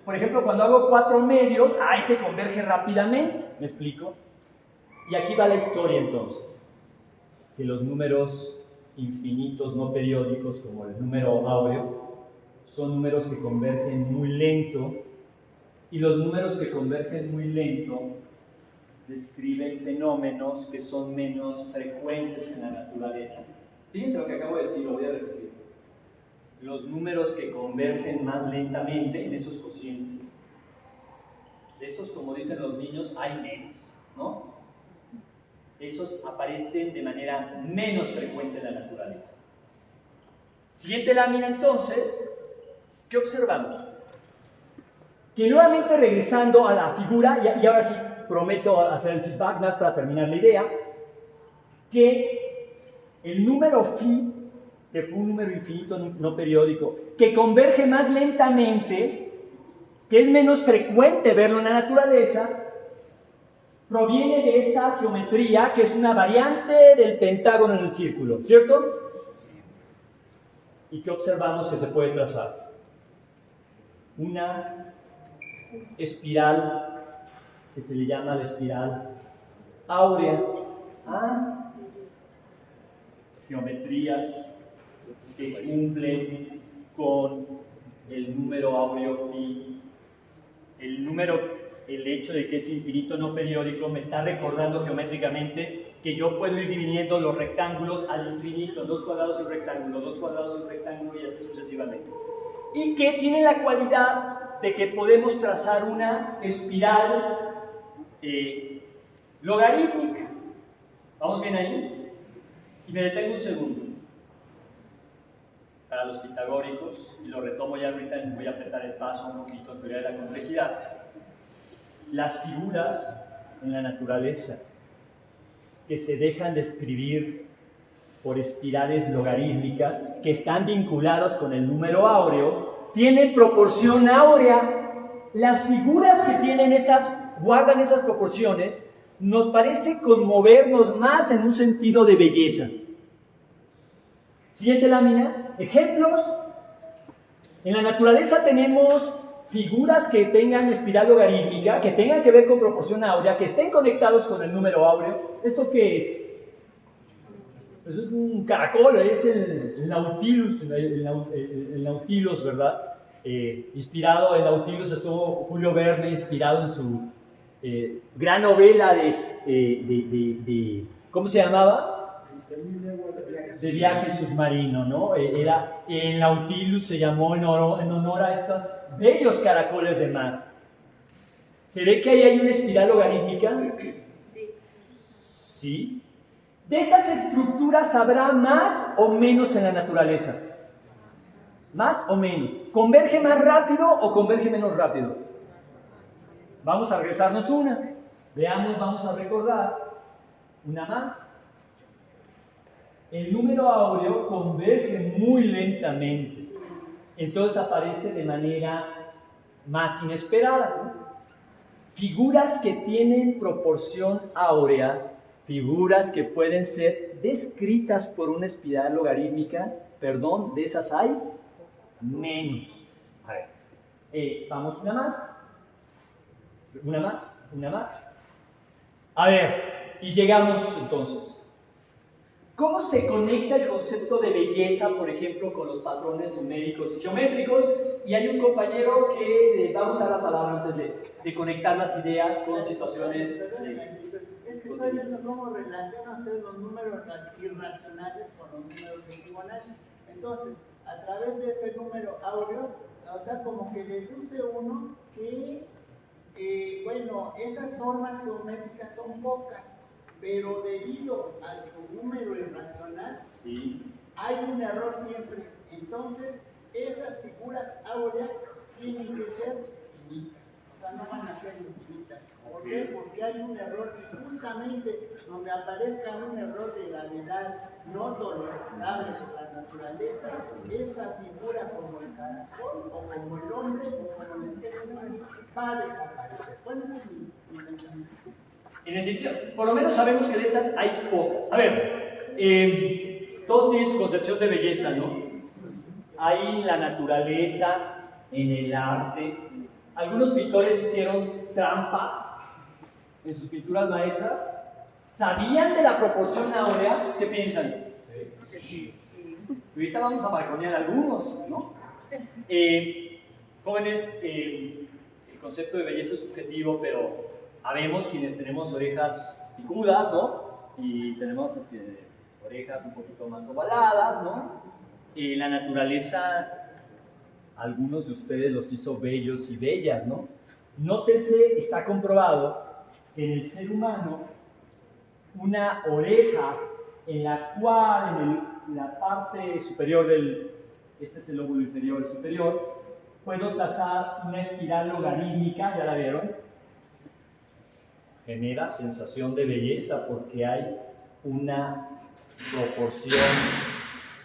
por ejemplo, cuando hago 4/2, ahí se converge rápidamente, ¿me explico? Y aquí va la historia entonces, que los números infinitos no periódicos, como el número áureo, son números que convergen muy lento, y los números que convergen muy lento describen fenómenos que son menos frecuentes en la naturaleza. Fíjense lo que acabo de decir, lo voy a repetir. Los números que convergen más lentamente en esos cocientes, de esos, como dicen los niños, hay menos, ¿no? Esos aparecen de manera menos frecuente en la naturaleza. Siguiente lámina entonces, ¿qué observamos? Que nuevamente regresando a la figura, y ahora sí prometo hacer el feedback más para terminar la idea, que el número phi, que fue un número infinito no periódico, que converge más lentamente, que es menos frecuente verlo en la naturaleza, proviene de esta geometría que es una variante del pentágono en el círculo, ¿cierto? ¿Y qué observamos que se puede trazar? Una espiral que se le llama la espiral áurea. Geometrías que cumplen con el número áureo phi. El hecho de que es infinito no periódico me está recordando geométricamente que yo puedo ir dividiendo los rectángulos al infinito, 2 cuadrados y un rectángulo, 2 cuadrados y un rectángulo, y así sucesivamente. Y que tiene la cualidad de que podemos trazar una espiral logarítmica. ¿Vamos bien ahí? Y me detengo un segundo. Para los pitagóricos, y lo retomo ya ahorita, voy a apretar el paso un poquito en teoría de la complejidad. Las figuras en la naturaleza que se dejan de escribir por espirales logarítmicas que están vinculados con el número áureo tienen proporción áurea. Las figuras que tienen guardan esas proporciones, nos parece conmovernos más en un sentido de belleza. Siguiente lámina. Ejemplos. En la naturaleza tenemos figuras que tengan espiral logarítmica, que tengan que ver con proporción áurea, que estén conectados con el número áureo. ¿Esto qué es? Eso es un caracol, es el Nautilus, el Nautilus, ¿verdad? Inspirado en Nautilus estuvo Julio Verne, inspirado en su gran novela ¿cómo se llamaba? De viaje submarino, ¿no? El Nautilus se llamó en honor a estos bellos caracoles de mar. ¿Se ve que ahí hay una espiral logarítmica? Sí. ¿De estas estructuras habrá más o menos en la naturaleza? ¿Más o menos? ¿Converge más rápido o converge menos rápido? Vamos a regresarnos una. Veamos, vamos a recordar. Una más. El número áureo converge muy lentamente. Entonces aparece de manera más inesperada. Figuras que tienen proporción áurea, figuras que pueden ser descritas por una espiral logarítmica, perdón, de esas hay menos. A ver, vamos una más. Una más, una más. A ver, y llegamos entonces. ¿Cómo se conecta el concepto de belleza, por ejemplo, con los patrones numéricos y geométricos? Y hay un compañero que vamos a dar la palabra antes de conectar las ideas con situaciones. Es que estoy viendo cómo relaciona usted los números irracionales con los números de Fibonacci. Entonces, a través de ese número áureo, o sea, como que deduce uno que, bueno, esas formas geométricas son pocas, pero debido a su número irracional, Sí. hay un error siempre. Entonces, esas figuras áureas tienen que ser finitas, o sea, no van a ser infinitas. ¿Por qué? Porque hay un error, y justamente donde aparezca un error de gravedad no tolerable de la naturaleza, esa figura como el caracol, o como el hombre, o como la especie humana, va a desaparecer. Bueno, ese es mi pensamiento. En el sentido, por lo menos sabemos que de estas hay pocas. A ver, todos tienen su concepción de belleza, ¿no? Hay en la naturaleza, en el arte. Algunos pintores hicieron trampa en sus pinturas maestras. ¿Sabían de la proporción áurea? ¿Qué piensan? Sí. Ahorita vamos a balconear algunos, ¿no? Jóvenes, el concepto de belleza es subjetivo, pero habemos quienes tenemos orejas picudas, ¿no? Y tenemos orejas un poquito más ovaladas, ¿no? La naturaleza, algunos de ustedes los hizo bellos y bellas, ¿no? Nótese, está comprobado que en el ser humano, una oreja en la cual, en la parte superior este es el lóbulo inferior, el superior, puedo trazar una espiral logarítmica, ¿ya la vieron? Genera sensación de belleza porque hay una proporción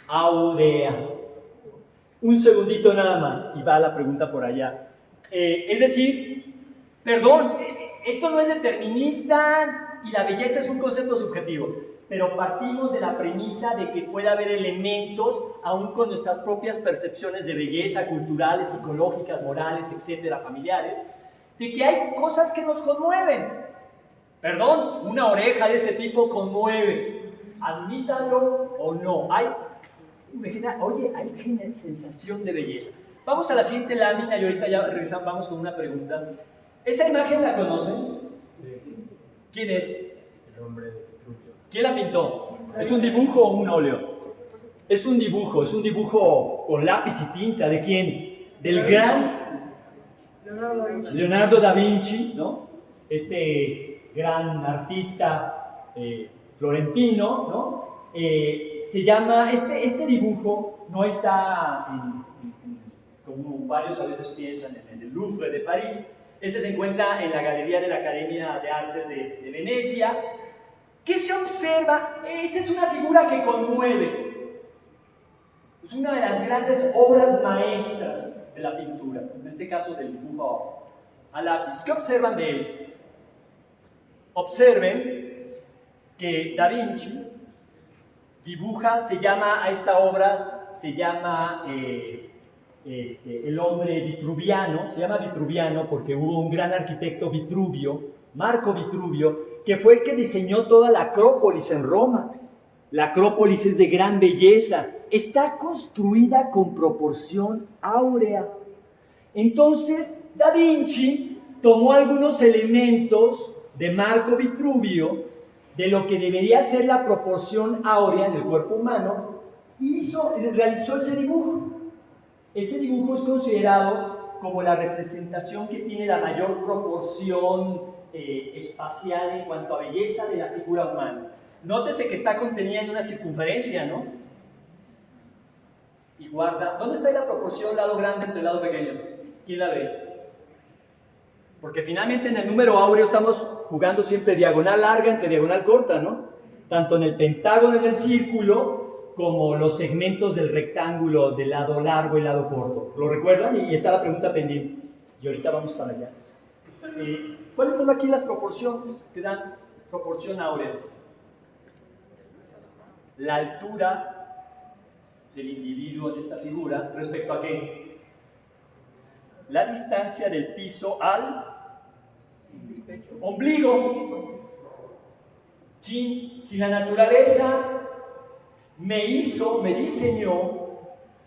áurea. Un segundito nada más y va la pregunta por allá. Es decir, perdón, esto no es determinista y la belleza es un concepto subjetivo, pero partimos de la premisa de que puede haber elementos, aún con nuestras propias percepciones de belleza, culturales, psicológicas, morales, etcétera, familiares, de que hay cosas que nos conmueven. Perdón, una oreja de ese tipo conmueve. Admítanlo o no. Hay sensación de belleza. Vamos a la siguiente lámina y ahorita ya regresamos, vamos con una pregunta. ¿Esa imagen la conocen? Sí. ¿Quién es? El hombre de Vitruvio. ¿Quién la pintó? ¿Es un dibujo o un óleo? Es un dibujo con lápiz y tinta. ¿De quién? Del gran Leonardo da Vinci, ¿no? Este gran artista florentino, ¿no? Se llama, este dibujo no está como varios a veces piensan, en el Louvre de París. Este se encuentra en la Galería de la Academia de Artes de Venecia. ¿Qué se observa? Esa es una figura que conmueve. Es una de las grandes obras maestras de la pintura, en este caso del dibujo a lápiz. ¿Qué observan de él? Observen que Da Vinci dibuja, a esta obra se llama el hombre vitruviano, se llama vitruviano porque hubo un gran arquitecto Vitruvio, Marco Vitruvio, que fue el que diseñó toda la Acrópolis en Roma. La Acrópolis es de gran belleza, está construida con proporción áurea. Entonces, Da Vinci tomó algunos elementos de Marco Vitruvio, de lo que debería ser la proporción áurea en el cuerpo humano, y realizó ese dibujo. Ese dibujo es considerado como la representación que tiene la mayor proporción espacial en cuanto a belleza de la figura humana. Nótese que está contenida en una circunferencia, ¿no? Y guarda. ¿Dónde está la proporción lado grande entre el lado pequeño? ¿Quién la ve? Porque finalmente en el número áureo estamos jugando siempre diagonal larga entre diagonal corta, ¿no? Tanto en el pentágono del círculo como los segmentos del rectángulo del lado largo y lado corto. ¿Lo recuerdan? Y está la pregunta pendiente. Y ahorita vamos para allá. ¿Cuáles son aquí las proporciones que dan proporción áurea? La altura del individuo en esta figura respecto a qué? La distancia del piso al ombligo. Si la naturaleza me diseñó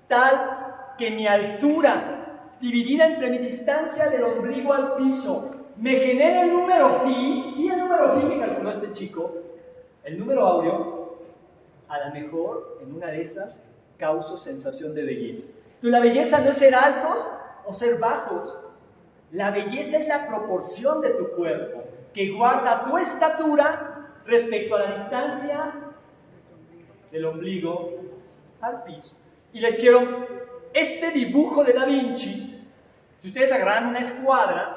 tal que mi altura dividida entre mi distancia del ombligo al piso me genera el número phi, sí, el número phi que calculó este chico, el número áureo, a lo mejor en una de esas causa sensación de belleza. Entonces, la belleza no es ser altos o ser bajos. La belleza es la proporción de tu cuerpo que guarda tu estatura respecto a la distancia del ombligo al piso. Y les quiero, este dibujo de Da Vinci, si ustedes agarran una escuadra,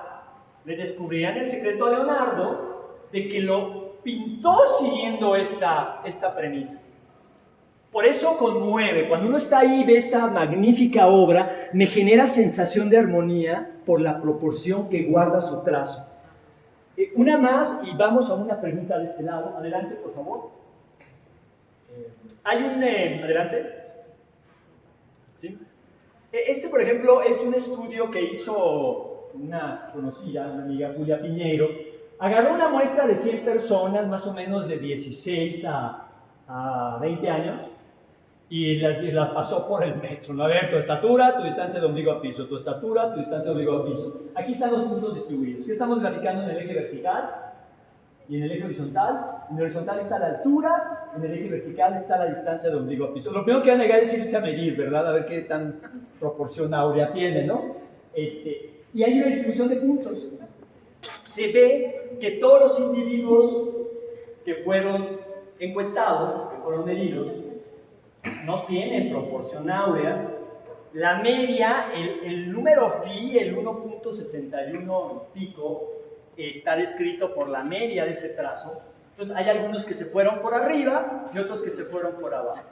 le descubrirían el secreto a Leonardo de que lo pintó siguiendo esta premisa. Por eso conmueve. Cuando uno está ahí y ve esta magnífica obra, me genera sensación de armonía por la proporción que guarda su trazo. Una más y vamos a una pregunta de este lado. Adelante, por favor. Hay un... adelante. ¿Sí? Este, por ejemplo, es un estudio que hizo una conocida, una amiga, Julia Piñeiro. Agarró una muestra de 100 personas, más o menos de 16 a 20 años, y las pasó por el metro, ¿no? A ver, tu estatura, tu distancia de ombligo a piso, tu estatura, tu distancia de ombligo a piso. Aquí están los puntos distribuidos. ¿Qué estamos graficando en el eje vertical y en el eje horizontal? En el horizontal está la altura, en el eje vertical está la distancia de ombligo a piso. Lo primero que van a llegar es irse a medir, ¿verdad? A ver qué tan proporción áurea tiene, ¿no? Y hay una distribución de puntos. Se ve que todos los individuos que fueron encuestados, que fueron medidos, no tienen proporción áurea. La media, el número phi, el 1.61 y pico, está descrito por la media de ese trazo. Entonces hay algunos que se fueron por arriba y otros que se fueron por abajo.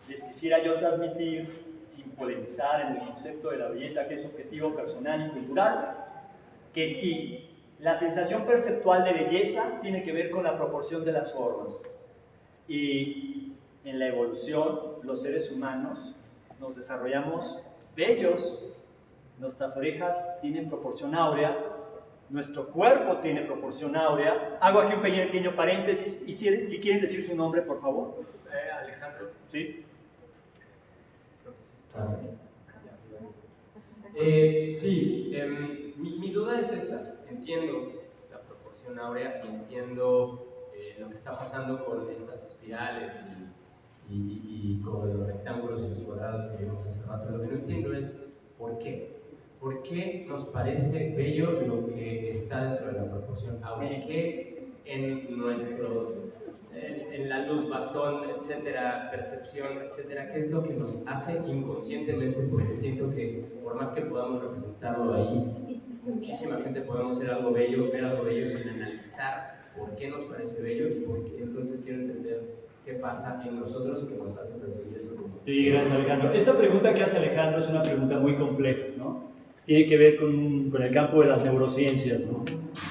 Les quisiera yo transmitir, sin polemizar en el concepto de la belleza, que es subjetivo, personal y cultural, que sí, la sensación perceptual de belleza tiene que ver con la proporción de las formas. Y en la evolución, los seres humanos nos desarrollamos bellos. Nuestras orejas tienen proporción áurea, nuestro cuerpo tiene proporción áurea. Hago aquí un pequeño paréntesis, y si quieren decir su nombre, por favor. Alejandro. ¿Sí? Mi duda es esta. Entiendo la proporción áurea y entiendo lo que está pasando con estas espirales y con los rectángulos y los cuadrados que vimos hace rato. Lo que no entiendo es ¿por qué? ¿Por qué nos parece bello lo que está dentro de la proporción áurea? ¿Qué en la luz, bastón, etcétera, percepción, etcétera, qué es lo que nos hace inconscientemente? Porque siento que por más que podamos representarlo ahí, muchísima gente podemos ver algo bello sin analizar por qué nos parece bello y por qué. Entonces quiero entender qué pasa en nosotros que nos hace percibir eso como... Sí, gracias Alejandro. Esta pregunta que hace Alejandro es una pregunta muy compleja, ¿no? Tiene que ver con el campo de las neurociencias, ¿no?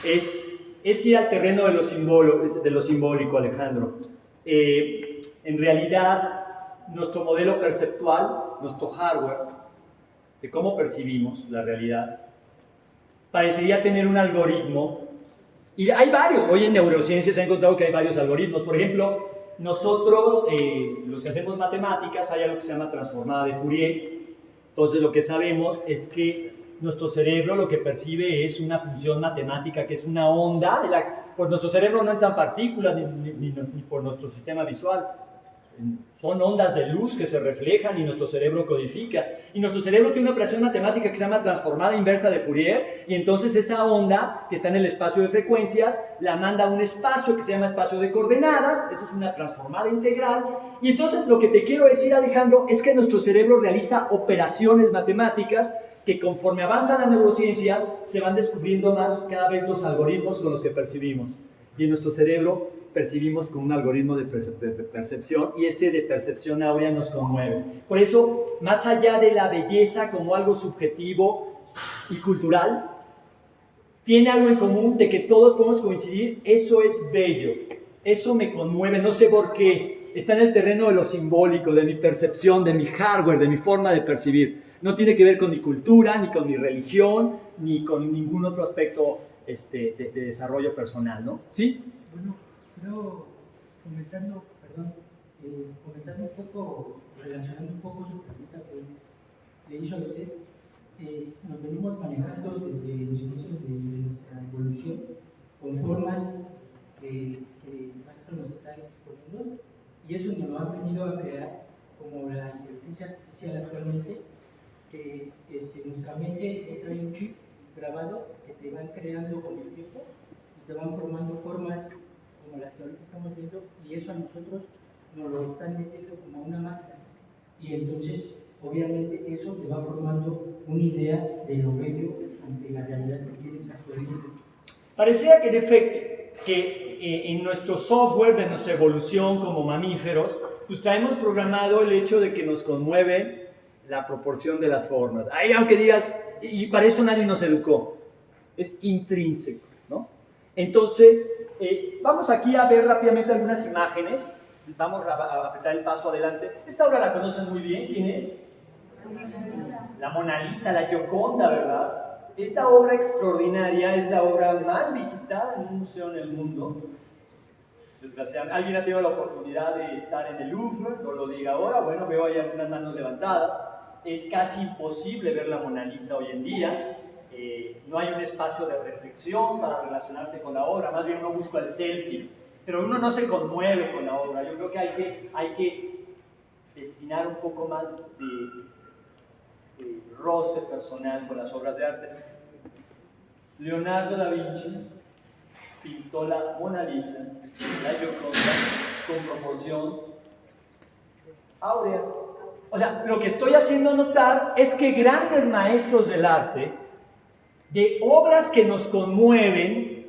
Es ir al terreno de lo simbólico, Alejandro. En realidad, nuestro modelo perceptual, nuestro hardware, de cómo percibimos la realidad, parecería tener un algoritmo, y hay varios. Hoy en neurociencias se ha encontrado que hay varios algoritmos. Por ejemplo, nosotros, los que hacemos matemáticas, hay algo que se llama transformada de Fourier. Entonces, lo que sabemos es que nuestro cerebro lo que percibe es una función matemática que es una onda, por nuestro cerebro no entran partículas ni por nuestro sistema visual. Son ondas de luz que se reflejan y nuestro cerebro codifica. Y nuestro cerebro tiene una operación matemática que se llama transformada inversa de Fourier, y entonces esa onda que está en el espacio de frecuencias la manda a un espacio que se llama espacio de coordenadas. Eso es una transformada integral. Y entonces lo que te quiero decir, Alejandro, es que nuestro cerebro realiza operaciones matemáticas que conforme avanzan las neurociencias se van descubriendo más cada vez los algoritmos con los que percibimos. Y en nuestro cerebro percibimos con un algoritmo de percepción, y ese de percepción áurea nos conmueve. Por eso, más allá de la belleza como algo subjetivo y cultural, tiene algo en común de que todos podemos coincidir: eso es bello, eso me conmueve, no sé por qué, está en el terreno de lo simbólico, de mi percepción, de mi hardware, de mi forma de percibir. No tiene que ver con mi cultura, ni con mi religión, ni con ningún otro aspecto de desarrollo personal, ¿no? ¿Sí? Bueno, creo, comentando un poco, relacionando un poco su pregunta que le hizo a usted, nos venimos manejando desde los inicios de nuestra evolución con formas que el maestro nos está exponiendo, y eso nos lo ha venido a crear como la inteligencia artificial actualmente, que nuestra mente trae un chip grabado que te van creando con el tiempo y te van formando formas como las que ahorita estamos viendo, y eso a nosotros nos lo están metiendo como una máquina, y entonces obviamente eso te va formando una idea de lo bello ante la realidad que tienes actualmente. Pareciera que en efecto, que en nuestro software de nuestra evolución como mamíferos, pues traemos programado el hecho de que nos conmueve la proporción de las formas. Ahí, aunque digas, y para eso nadie nos educó, es intrínseco, ¿no? Entonces, vamos aquí a ver rápidamente algunas imágenes. Vamos a apretar el paso adelante. Esta obra la conocen muy bien. ¿Quién es? La Mona Lisa, la Gioconda, ¿verdad? Esta obra extraordinaria es la obra más visitada en un museo en el mundo. Desgraciadamente, ¿alguien ha tenido la oportunidad de estar en el Louvre? No lo diga ahora. Bueno, veo ahí algunas manos levantadas. Es casi imposible ver la Mona Lisa hoy en día. No hay un espacio de reflexión para relacionarse con la obra, más bien uno busca el selfie, pero uno no se conmueve con la obra. Yo creo que hay que destinar un poco más de roce personal con las obras de arte. Leonardo da Vinci pintó la Mona Lisa, la Gioconda, con proporción áurea. O sea, lo que estoy haciendo notar es que grandes maestros del arte, de obras que nos conmueven,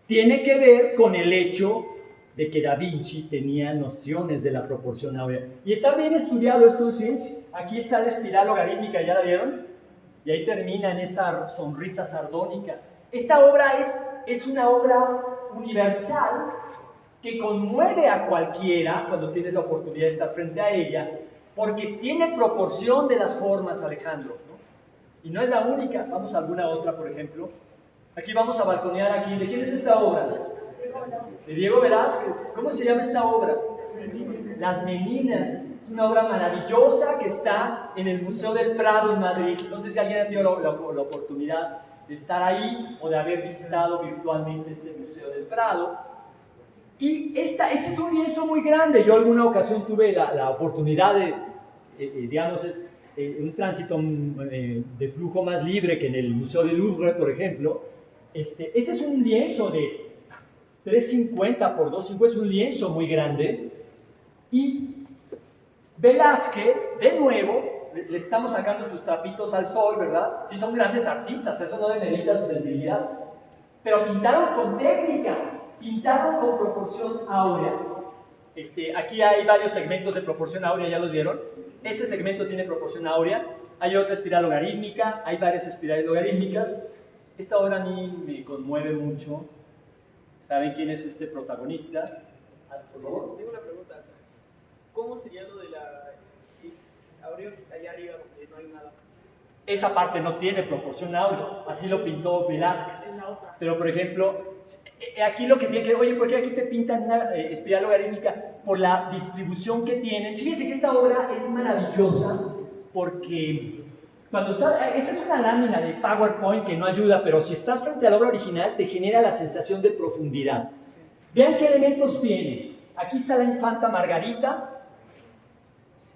tiene que ver con el hecho de que Da Vinci tenía nociones de la proporción áurea. Y está bien estudiado esto en ciencia. Aquí está la espiral logarítmica, ¿ya la vieron? Y ahí termina en esa sonrisa sardónica. Esta obra es una obra universal que conmueve a cualquiera cuando tienes la oportunidad de estar frente a ella, porque tiene proporción de las formas, Alejandro, ¿no? Y no es la única. Vamos a alguna otra, por ejemplo. Aquí vamos a balconear aquí. ¿De quién es esta obra? De Diego Velázquez. ¿Cómo se llama esta obra? Las Meninas. Es una obra maravillosa que está en el Museo del Prado en Madrid. No sé si alguien ha tenido la oportunidad de estar ahí o de haber visitado virtualmente este Museo del Prado. Y ese es un lienzo muy grande. Yo alguna ocasión tuve la oportunidad de, digamos, un tránsito de flujo más libre que en el Museo del Louvre, por ejemplo. Este es un lienzo de 350 por 250, es un lienzo muy grande. Y Velázquez, de nuevo, le estamos sacando sus trapitos al sol, ¿verdad? Sí, son grandes artistas, eso no demerita su sensibilidad. Pero pintaron con técnica, pintaron con proporción áurea. Aquí hay varios segmentos de proporción áurea, ¿ya los vieron? Este segmento tiene proporción áurea, hay otra espiral logarítmica, hay varias espirales logarítmicas. Esta obra a mí me conmueve mucho. ¿Saben quién es este protagonista? Por favor. Tengo una pregunta. ¿Cómo sería lo de la áurea allá arriba donde no hay nada? Esa parte no tiene proporción áurea, así lo pintó Velázquez. En la otra. Pero, por ejemplo, aquí lo que tiene que... Oye, ¿por qué aquí te pintan una espiral logarítmica? Por la distribución que tienen. Fíjense que esta obra es maravillosa porque cuando está... Esta es una lámina de PowerPoint que no ayuda, pero si estás frente a la obra original te genera la sensación de profundidad. Vean qué elementos tiene. Aquí está la infanta Margarita.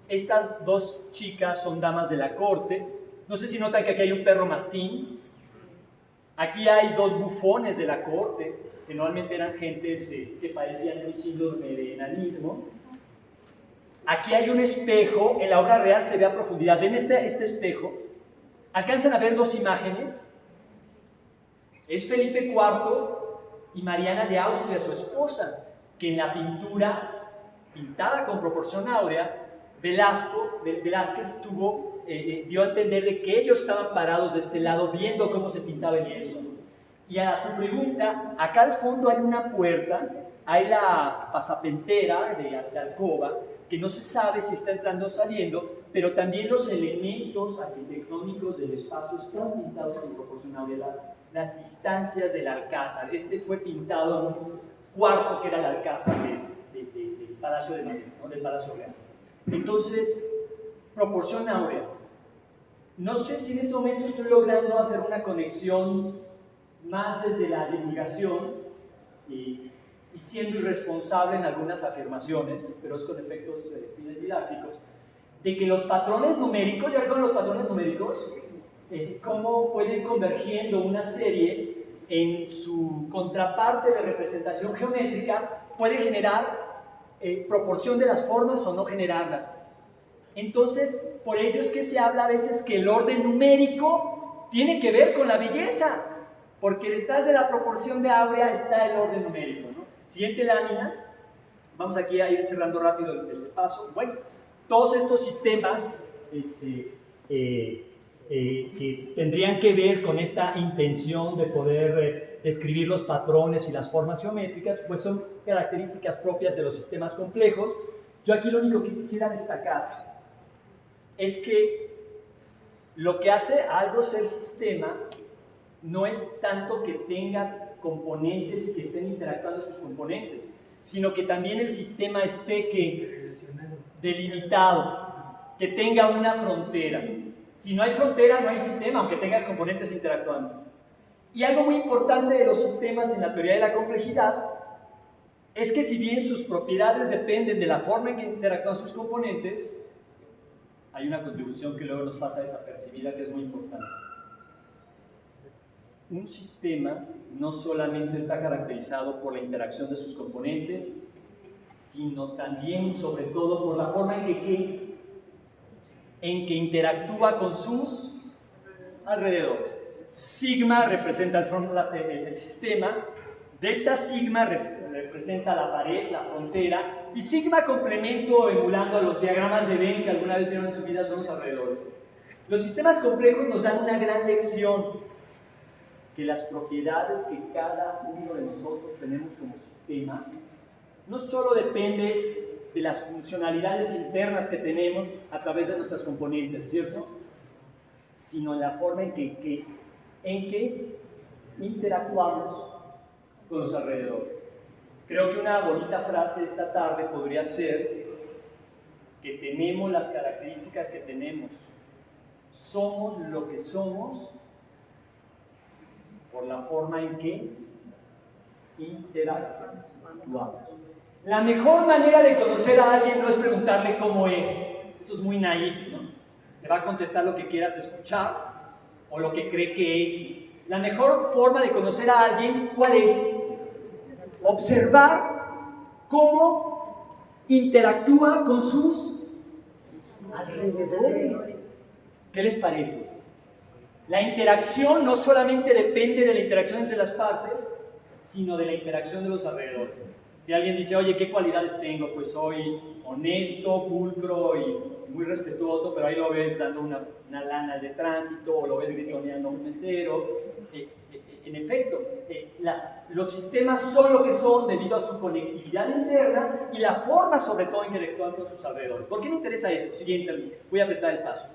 Estas dos chicas son damas de la corte. No sé si notan que aquí hay un perro mastín. Aquí hay dos bufones de la corte, que normalmente eran gentes que padecían un síndrome de enanismo. Aquí hay un espejo, en la obra real se ve a profundidad. ¿Ven este espejo? ¿Alcanzan a ver dos imágenes? Es Felipe IV y Mariana de Austria, su esposa, que en la pintura, pintada con proporción áurea, Velázquez dio a entender de que ellos estaban parados de este lado viendo cómo se pintaba el lienzo. Y a tu pregunta, acá al fondo hay una puerta, hay la pasapentera de alcoba, que no se sabe si está entrando o saliendo, pero también los elementos arquitectónicos del espacio están pintados con proporción áurea, las distancias del alcázar. Este fue pintado en un cuarto que era el alcázar del Palacio de Madrid, ¿no? Del Palacio Real. Entonces, proporción áurea. No sé si en este momento estoy logrando hacer una conexión más desde la divulgación y siendo irresponsable en algunas afirmaciones, pero es con efectos fines didácticos, de que los patrones numéricos, ¿ya recuerdan los patrones numéricos? Cómo pueden convergiendo una serie en su contraparte de representación geométrica, puede generar proporción de las formas o no generarlas. Entonces, por ello es que se habla a veces que el orden numérico tiene que ver con la belleza, porque detrás de la proporción de áurea está el orden numérico, ¿no? Siguiente lámina, vamos aquí a ir cerrando rápido el paso. Bueno, todos estos sistemas que tendrían que ver con esta intención de poder describir los patrones y las formas geométricas, pues son características propias de los sistemas complejos. Yo aquí lo único que quisiera destacar es que lo que hace algo ser sistema no es tanto que tenga componentes y que estén interactuando sus componentes, sino que también el sistema esté delimitado, que tenga una frontera. Si no hay frontera, no hay sistema, aunque tengas componentes interactuando. Y algo muy importante de los sistemas en la teoría de la complejidad es que si bien sus propiedades dependen de la forma en que interactúan sus componentes, hay una contribución que luego nos pasa desapercibida que es muy importante. Un sistema no solamente está caracterizado por la interacción de sus componentes, sino también y sobre todo por la forma en que interactúa con sus alrededores. Sigma representa el sistema, delta sigma representa la pared, la frontera, y sigma complemento emulando a los diagramas de Venn que alguna vez vieron en su vida son los alrededores. Los sistemas complejos nos dan una gran lección, que las propiedades que cada uno de nosotros tenemos como sistema no solo depende de las funcionalidades internas que tenemos a través de nuestras componentes, ¿cierto? Sino en la forma en que interactuamos con los alrededores. Creo que una bonita frase esta tarde podría ser que tenemos las características que tenemos. Somos lo que somos por la forma en que interactuamos. La mejor manera de conocer a alguien no es preguntarle cómo es. Eso es muy naif, ¿no? Te va a contestar lo que quieras escuchar o lo que cree que es. La mejor forma de conocer a alguien, ¿cuál es? Observar cómo interactúa con sus alrededores. ¿Qué les parece? La interacción no solamente depende de la interacción entre las partes, sino de la interacción de los alrededores. Si alguien dice, oye, ¿qué cualidades tengo? Pues soy honesto, pulcro y muy respetuoso, pero ahí lo ves dando una lana de tránsito o lo ves gritoneando a un mesero. En efecto, los sistemas son lo que son debido a su conectividad interna y la forma sobre todo en que actúan con sus alrededores. ¿Por qué me interesa esto? Siguiente, voy a apretar el paso.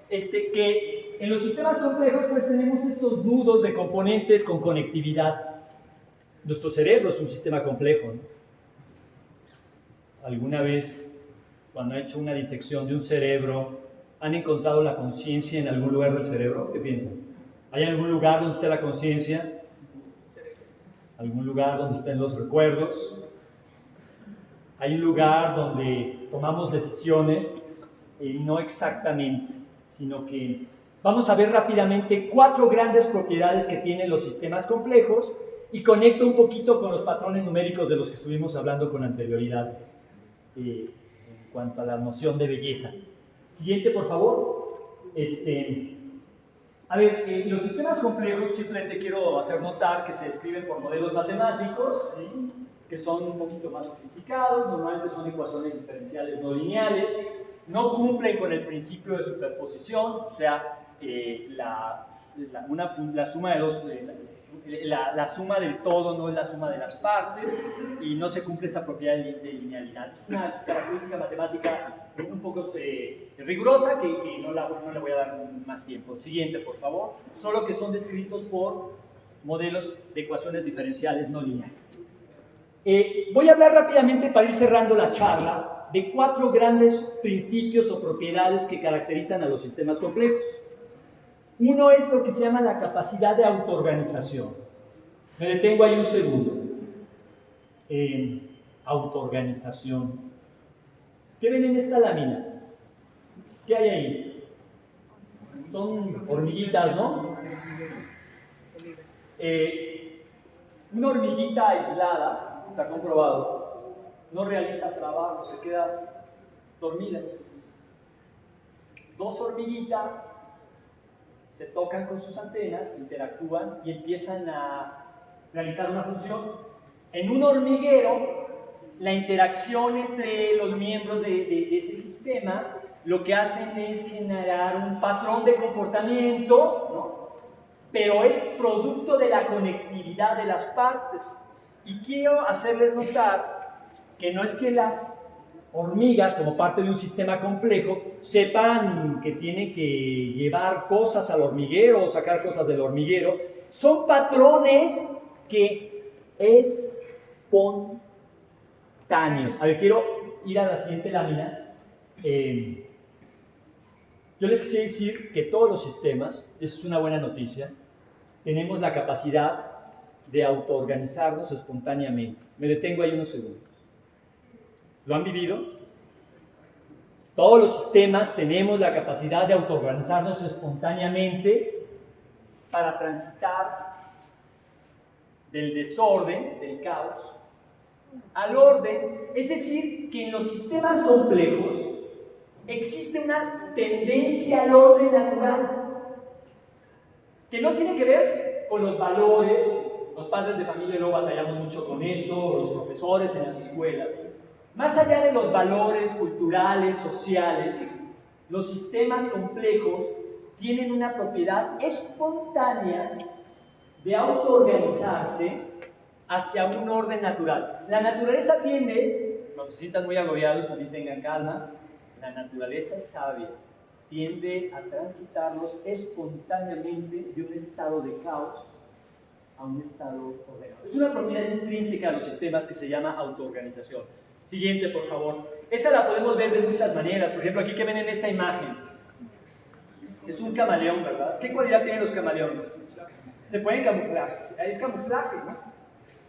Que en los sistemas complejos pues tenemos estos nudos de componentes con conectividad. Nuestro cerebro es un sistema complejo, ¿no? ¿Alguna vez, cuando han hecho una disección de un cerebro, han encontrado la conciencia en algún lugar del cerebro? ¿Qué piensan? ¿Hay algún lugar donde esté la conciencia? ¿Algún lugar donde estén los recuerdos? ¿Hay un lugar donde tomamos decisiones? No exactamente, sino que vamos a ver rápidamente 4 grandes propiedades que tienen los sistemas complejos y conecto un poquito con los patrones numéricos de los que estuvimos hablando con anterioridad en cuanto a la noción de belleza. Siguiente, por favor. A ver, los sistemas complejos simplemente quiero hacer notar que se describen por modelos matemáticos, ¿sí? Que son un poquito más sofisticados, normalmente son ecuaciones diferenciales no lineales, no cumplen con el principio de superposición, o sea, la suma de dos, la suma del todo no es la suma de las partes y no se cumple esta propiedad de linealidad. Es una característica matemática un poco rigurosa que no le voy a dar más tiempo. Siguiente, por favor. Solo que son descritos por modelos de ecuaciones diferenciales no lineales. Voy a hablar rápidamente para ir cerrando la charla de 4 grandes principios o propiedades que caracterizan a los sistemas complejos. Uno es lo que se llama la capacidad de autoorganización. Me detengo ahí un segundo. Autoorganización. ¿Qué ven en esta lámina? ¿Qué hay ahí? Son hormiguitas, ¿no? Una hormiguita aislada, está comprobado, no realiza trabajo, se queda dormida. 2 hormiguitas se tocan con sus antenas, interactúan y empiezan a realizar una función. En un hormiguero, la interacción entre los miembros de ese sistema lo que hacen es generar un patrón de comportamiento, ¿no? Pero es producto de la conectividad de las partes. Y quiero hacerles notar que no es que las hormigas, como parte de un sistema complejo, sepan que tienen que llevar cosas al hormiguero o sacar cosas del hormiguero. Son patrones que espontáneos. A ver, quiero ir a la siguiente lámina. Yo les quisiera decir que todos los sistemas, eso es una buena noticia, tenemos la capacidad de autoorganizarnos espontáneamente. Me detengo ahí unos segundos. ¿Lo han vivido? Todos los sistemas tenemos la capacidad de autoorganizarnos espontáneamente para transitar del desorden, del caos, al orden. Es decir, que en los sistemas complejos existe una tendencia al orden natural que no tiene que ver con los valores. Los padres de familia luego batallamos mucho con esto, los profesores en las escuelas. Más allá de los valores culturales, sociales, los sistemas complejos tienen una propiedad espontánea de autoorganizarse hacia un orden natural. La naturaleza tiende, cuando se sientan muy agobiados, también tengan calma, la naturaleza es sabia, tiende a transitarnos espontáneamente de un estado de caos a un estado ordenado. Es una propiedad intrínseca de los sistemas que se llama autoorganización. Siguiente, por favor. Esa la podemos ver de muchas maneras. Por ejemplo, aquí que ven en esta imagen. Es un camaleón, ¿verdad? ¿Qué cualidad tienen los camaleones? Se pueden camuflar. Es camuflaje, ¿no?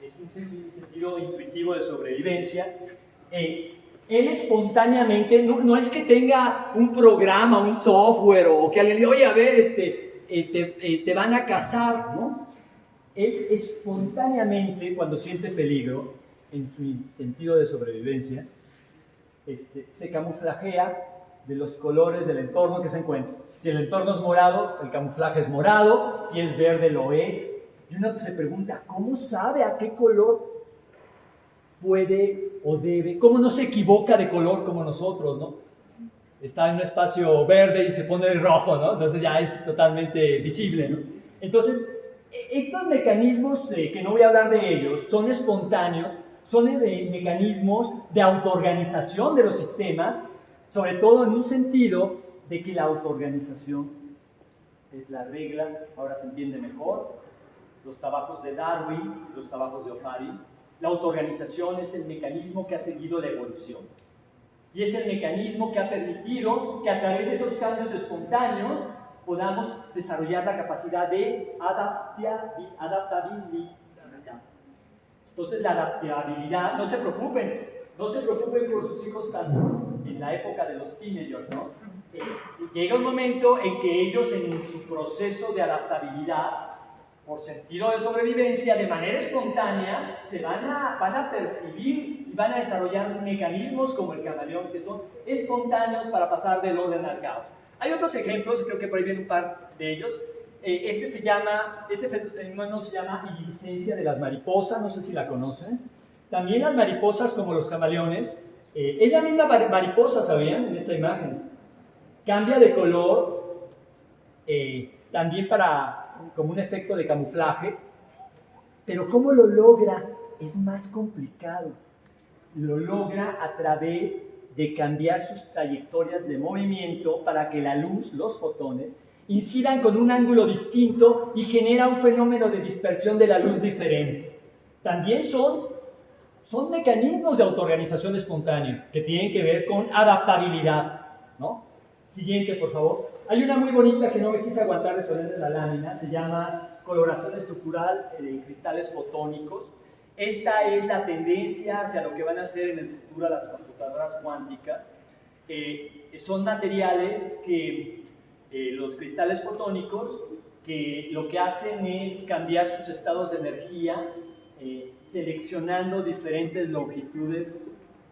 Es un sentido intuitivo de sobrevivencia. Él espontáneamente, no es que tenga un programa, un software, o que alguien le diga, oye, a ver, te van a cazar, ¿no? Él espontáneamente, cuando siente peligro, en su sentido de sobrevivencia, se camuflajea de los colores del entorno que se encuentra. Si el entorno es morado, el camuflaje es morado, si es verde, lo es. Y uno se pregunta, ¿cómo sabe a qué color puede o debe, cómo no se equivoca de color como nosotros, ¿no? Está en un espacio verde y se pone rojo, ¿no? Entonces ya es totalmente visible, ¿no? Entonces, estos mecanismos, que no voy a hablar de ellos, son espontáneos, son mecanismos de autoorganización de los sistemas, sobre todo en un sentido de que la autoorganización es la regla, ahora se entiende mejor, los trabajos de Darwin, los trabajos de O'Hare. La autoorganización es el mecanismo que ha seguido la evolución. Y es el mecanismo que ha permitido que a través de esos cambios espontáneos podamos desarrollar la capacidad de adaptabilidad. Entonces la adaptabilidad, no se preocupen por sus hijos tanto en la época de los teenagers, ¿no? Llega un momento en que ellos en su proceso de adaptabilidad, por sentido de sobrevivencia, de manera espontánea, van a percibir y van a desarrollar mecanismos como el camaleón, que son espontáneos para pasar del orden al caos. Hay otros ejemplos, creo que por ahí viene un par de ellos. Este fenómeno se llama iridiscencia de las mariposas, no sé si la conocen. También las mariposas, como los camaleones, es la misma mariposa, ¿sabían? En esta imagen. Cambia de color, también como un efecto de camuflaje, pero ¿cómo lo logra? Es más complicado. Lo logra a través de cambiar sus trayectorias de movimiento para que la luz, los fotones, incidan con un ángulo distinto y genera un fenómeno de dispersión de la luz diferente. También son mecanismos de autoorganización espontánea que tienen que ver con adaptabilidad, ¿no? Siguiente, por favor. Hay una muy bonita que no me quise aguantar de poner en la lámina, se llama coloración estructural en cristales fotónicos. Esta es la tendencia hacia lo que van a hacer en el futuro las computadoras cuánticas. Son materiales que los cristales fotónicos, que lo que hacen es cambiar sus estados de energía, seleccionando diferentes longitudes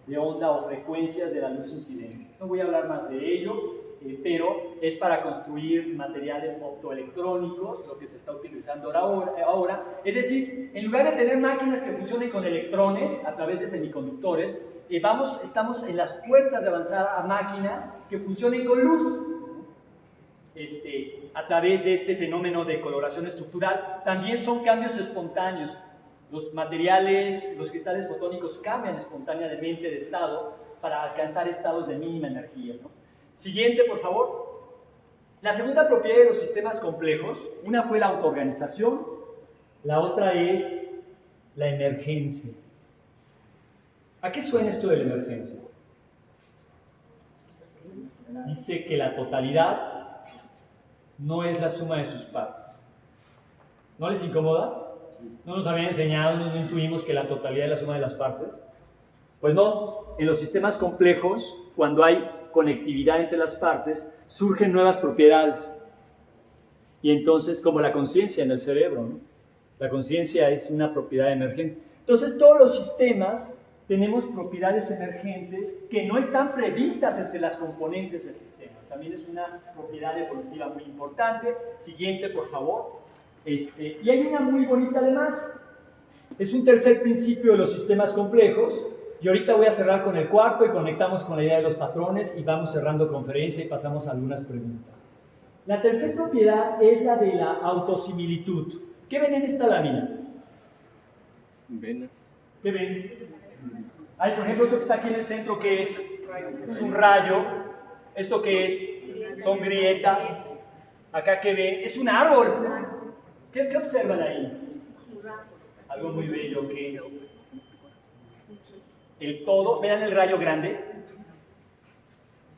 de onda o frecuencias de la luz incidente. No voy a hablar más de ello, pero es para construir materiales optoelectrónicos, lo que se está utilizando ahora. Es decir, en lugar de tener máquinas que funcionen con electrones a través de semiconductores, estamos en las puertas de avanzar a máquinas que funcionen con luz, a través de este fenómeno de coloración estructural. También son cambios espontáneos. Los materiales, los cristales fotónicos cambian espontáneamente de estado para alcanzar estados de mínima energía, ¿no? Siguiente, por favor. La segunda propiedad de los sistemas complejos, una fue la autoorganización, la otra es la emergencia. ¿A qué suena esto de la emergencia? Dice que la totalidad no es la suma de sus partes. ¿No les incomoda? ¿No nos habían enseñado, no intuimos que la totalidad es la suma de las partes? Pues no, en los sistemas complejos, cuando hay conectividad entre las partes, surgen nuevas propiedades. Y entonces, como la conciencia en el cerebro, ¿no? La conciencia es una propiedad emergente. Entonces, todos los sistemas tenemos propiedades emergentes que no están previstas entre las componentes del sistema. También es una propiedad evolutiva muy importante. Siguiente, por favor. Y hay una muy bonita además. Es un tercer principio de los sistemas complejos. Y ahorita voy a cerrar con el cuarto y conectamos con la idea de los patrones y vamos cerrando conferencia y pasamos a algunas preguntas. La tercera propiedad es la de la autosimilitud. ¿Qué ven en esta lámina? Venas. ¿Qué ven? Hay, por ejemplo, esto que está aquí en el centro, que es un rayo. ¿Esto qué es? Son grietas. Acá, ¿qué ven? Es un árbol. ¿Qué observan ahí? Algo muy bello que el todo, vean el rayo grande,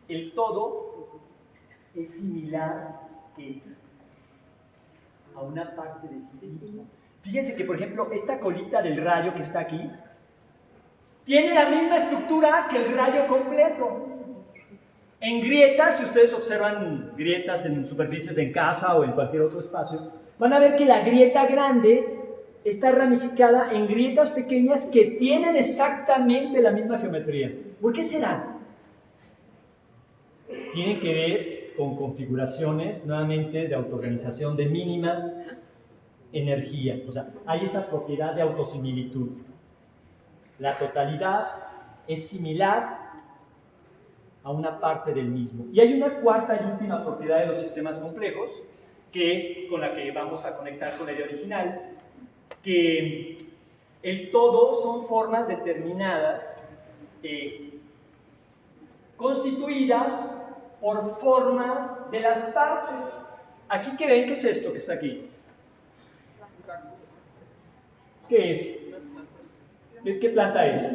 el todo es similar a una parte de sí mismo. Fíjense que, por ejemplo, esta colita del rayo que está aquí tiene la misma estructura que el rayo completo. En grietas, si ustedes observan grietas en superficies en casa o en cualquier otro espacio, van a ver que la grieta grande está ramificada en grietas pequeñas que tienen exactamente la misma geometría. ¿Por qué será? Tienen que ver con configuraciones, nuevamente, de autoorganización de mínima energía. O sea, hay esa propiedad de autosimilitud. La totalidad es similar a una parte del mismo. Y hay una cuarta y última propiedad de los sistemas complejos, que es con la que vamos a conectar con la idea original, que el todo son formas determinadas constituidas por formas de las partes. Aquí que ven, ¿qué es esto que está aquí? ¿Qué es? ¿Qué planta es?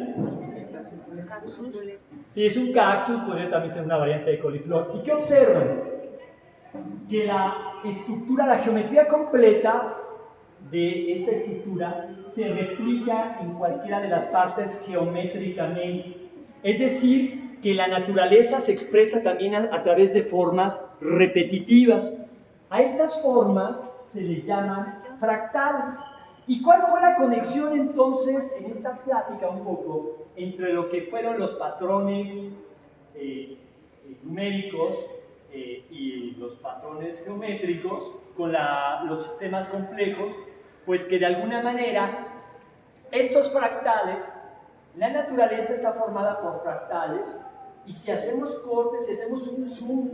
Si es un cactus, podría también ser una variante de coliflor. ¿Y qué observan? Que la estructura, la geometría completa de esta estructura se replica en cualquiera de las partes geométricamente. Es decir, que la naturaleza se expresa también a través de formas repetitivas. A estas formas se les llaman fractales. ¿Y cuál fue la conexión entonces en esta plática un poco entre lo que fueron los patrones numéricos y los patrones geométricos con los sistemas complejos? Pues que de alguna manera estos fractales, la naturaleza está formada por fractales, y si hacemos cortes, si hacemos un zoom,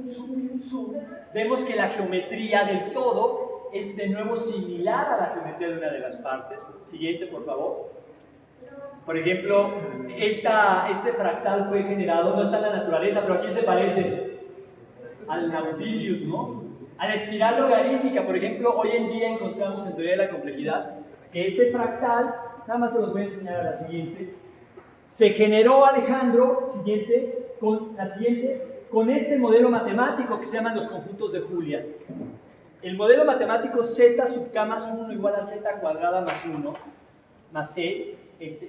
vemos que la geometría del todo es de nuevo similar a la geometría de una de las partes. Siguiente, por favor. Por ejemplo, este fractal fue generado, no está en la naturaleza, pero ¿a quién se parece? Al Nautilus, ¿no? A la espiral logarítmica. Por ejemplo, hoy en día encontramos en teoría de la complejidad que ese fractal, nada más se los voy a enseñar a la siguiente, se generó, Alejandro, con este modelo matemático que se llaman los conjuntos de Julia. El modelo matemático z sub k más 1 igual a z cuadrada más 1 más c.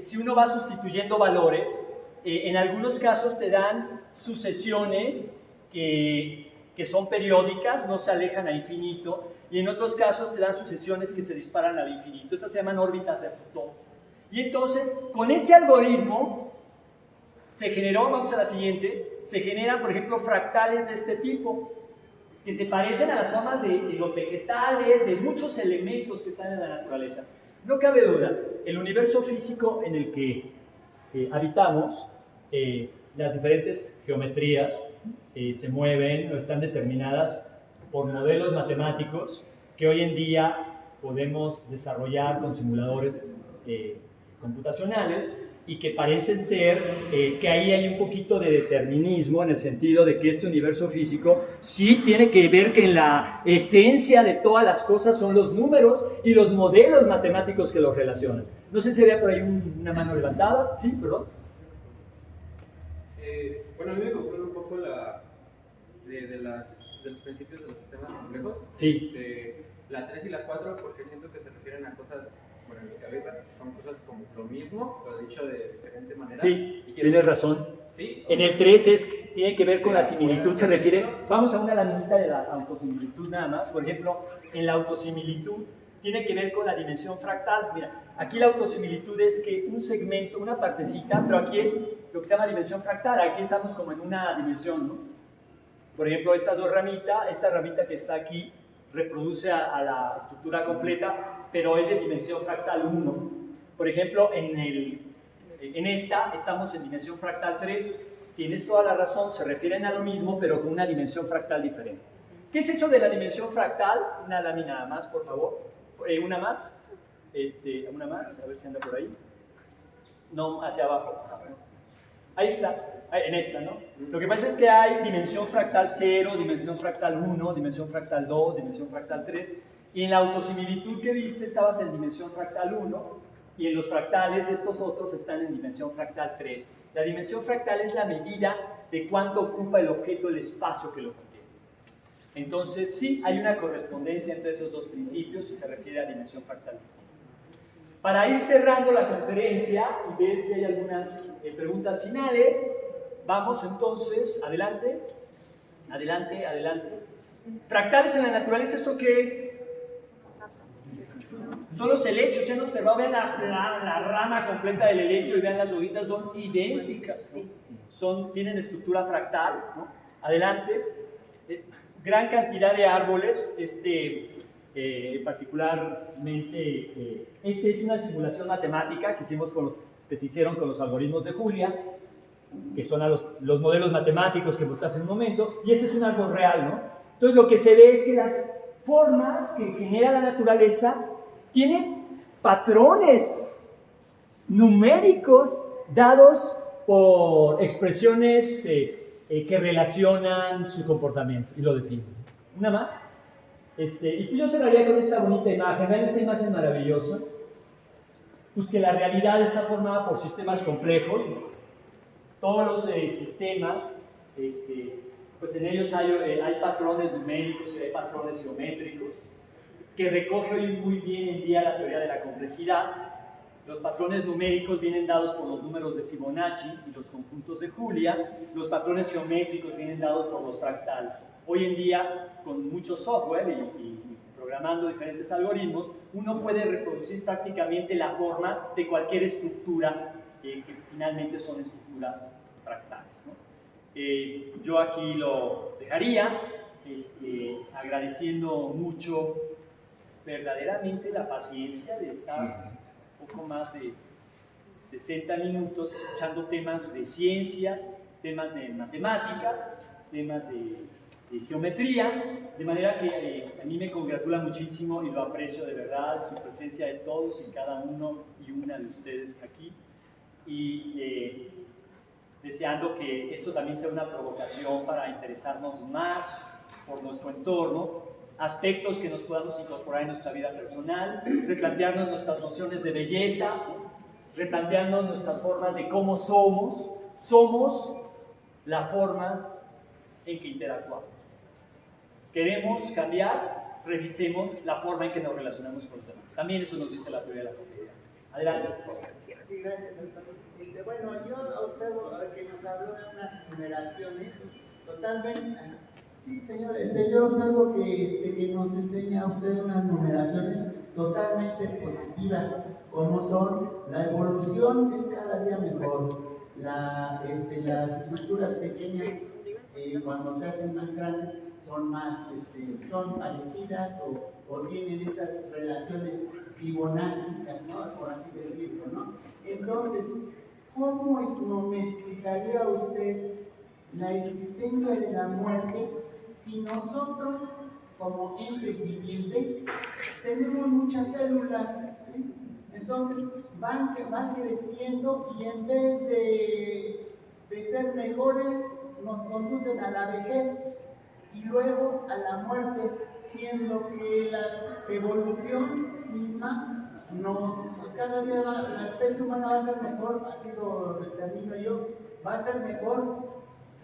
Si uno va sustituyendo valores, en algunos casos te dan sucesiones que son periódicas, no se alejan a infinito, y en otros casos te dan sucesiones que se disparan al infinito. Estas se llaman órbitas de Foucault. Y entonces, con ese algoritmo, se generó, vamos a la siguiente, se generan, por ejemplo, fractales de este tipo, que se parecen a las formas de los vegetales, de muchos elementos que están en la naturaleza. No cabe duda, el universo físico en el que habitamos, las diferentes geometrías se mueven o están determinadas por modelos matemáticos que hoy en día podemos desarrollar con simuladores computacionales, y que parecen ser que ahí hay un poquito de determinismo, en el sentido de que este universo físico sí tiene que ver que en la esencia de todas las cosas son los números y los modelos matemáticos que los relacionan. No sé si había por ahí una mano levantada. Sí, perdón. Bueno, a mí me confunde un poco de los principios de los sistemas complejos. Sí. La 3 y la 4, porque siento que se refieren a cosas, bueno, en mi cabeza, son cosas como lo mismo, pero dicho de diferente manera. Sí, tienes razón. Sí. En el 3 tiene que ver con la similitud, se refiere, vamos a una laminita de la autosimilitud nada más. Por ejemplo, en la autosimilitud tiene que ver con la dimensión fractal. Mira, aquí la autosimilitud es que un segmento, una partecita, pero aquí es lo que se llama dimensión fractal. Aquí estamos como en una dimensión, ¿no? Por ejemplo, estas dos ramitas, esta ramita que está aquí reproduce a la estructura completa, pero es de dimensión fractal 1. Por ejemplo, en esta estamos en dimensión fractal 3. Tienes toda la razón, se refieren a lo mismo, pero con una dimensión fractal diferente. ¿Qué es eso de la dimensión fractal? Una lámina más, por favor. Una más. Una más, a ver si anda por ahí. No, hacia abajo. Ahí está. En esta, ¿no? Lo que pasa es que hay dimensión fractal 0, dimensión fractal 1, dimensión fractal 2, dimensión fractal 3, y en la autosimilitud que viste estabas en dimensión fractal 1, y en los fractales estos otros están en dimensión fractal 3. La dimensión fractal es la medida de cuánto ocupa el objeto el espacio que lo contiene. Entonces, sí, hay una correspondencia entre esos dos principios y se refiere a dimensión fractal distinta. Para ir cerrando la conferencia y ver si hay algunas preguntas finales, vamos entonces, adelante. Fractales en la naturaleza, ¿esto qué es? Son los helechos, ¿se han observado? Vean la rama completa del helecho y vean las hojitas, son idénticas, ¿no? Tienen estructura fractal, ¿no? Adelante. Gran cantidad de árboles, particularmente, es una simulación matemática que hicimos con los que se hicieron con los algoritmos de Julia, que son a los modelos matemáticos que mostraste en un momento, y este es un árbol real, ¿no? Entonces lo que se ve es que las formas que genera la naturaleza tienen patrones numéricos dados por expresiones que relacionan su comportamiento y lo definen. Una más. Y yo cerraría con esta bonita imagen. Vean esta imagen maravillosa. Pues que la realidad está formada por sistemas complejos. Todos los sistemas, pues en ellos hay patrones numéricos y hay patrones geométricos que recoge hoy muy bien en día la teoría de la complejidad. Los patrones numéricos vienen dados por los números de Fibonacci y los conjuntos de Julia. Los patrones geométricos vienen dados por los fractales. Hoy en día, con mucho software y programando diferentes algoritmos, uno puede reproducir prácticamente la forma de cualquier estructura que finalmente son estructuras fractales, ¿no? Yo aquí lo dejaría, agradeciendo mucho verdaderamente la paciencia de estar poco más de 60 minutos escuchando temas de ciencia, temas de matemáticas, temas de geometría, de manera que a mí me congratula muchísimo y lo aprecio de verdad su presencia de todos y cada uno y una de ustedes aquí, y deseando que esto también sea una provocación para interesarnos más por nuestro entorno, aspectos que nos podamos incorporar en nuestra vida personal, replantearnos nuestras nociones de belleza, replantearnos nuestras formas de cómo somos la forma en que interactuamos. Queremos cambiar, revisemos la forma en que nos relacionamos con los demás. También eso nos dice la teoría de la complejidad. Adelante. Sí, gracias, doctor. Bueno, yo observo que nos habló de unas numeraciones totalmente. Sí, señor, yo observo que nos enseña usted unas numeraciones totalmente positivas, como son la evolución es cada día mejor, las estructuras pequeñas cuando se hacen más grandes son parecidas o tienen esas relaciones fibonásticas, ¿no? Por así decirlo, ¿no? Entonces, ¿cómo me explicaría usted la existencia de la muerte si nosotros, como entes vivientes, tenemos muchas células, ¿sí? Entonces van creciendo y en vez de ser mejores, nos conducen a la vejez y luego a la muerte, siendo que la evolución misma cada día la especie humana va a ser mejor, así lo determino yo, va a ser mejor.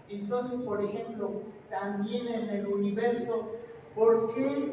Entonces, por ejemplo, también en el universo, ¿por qué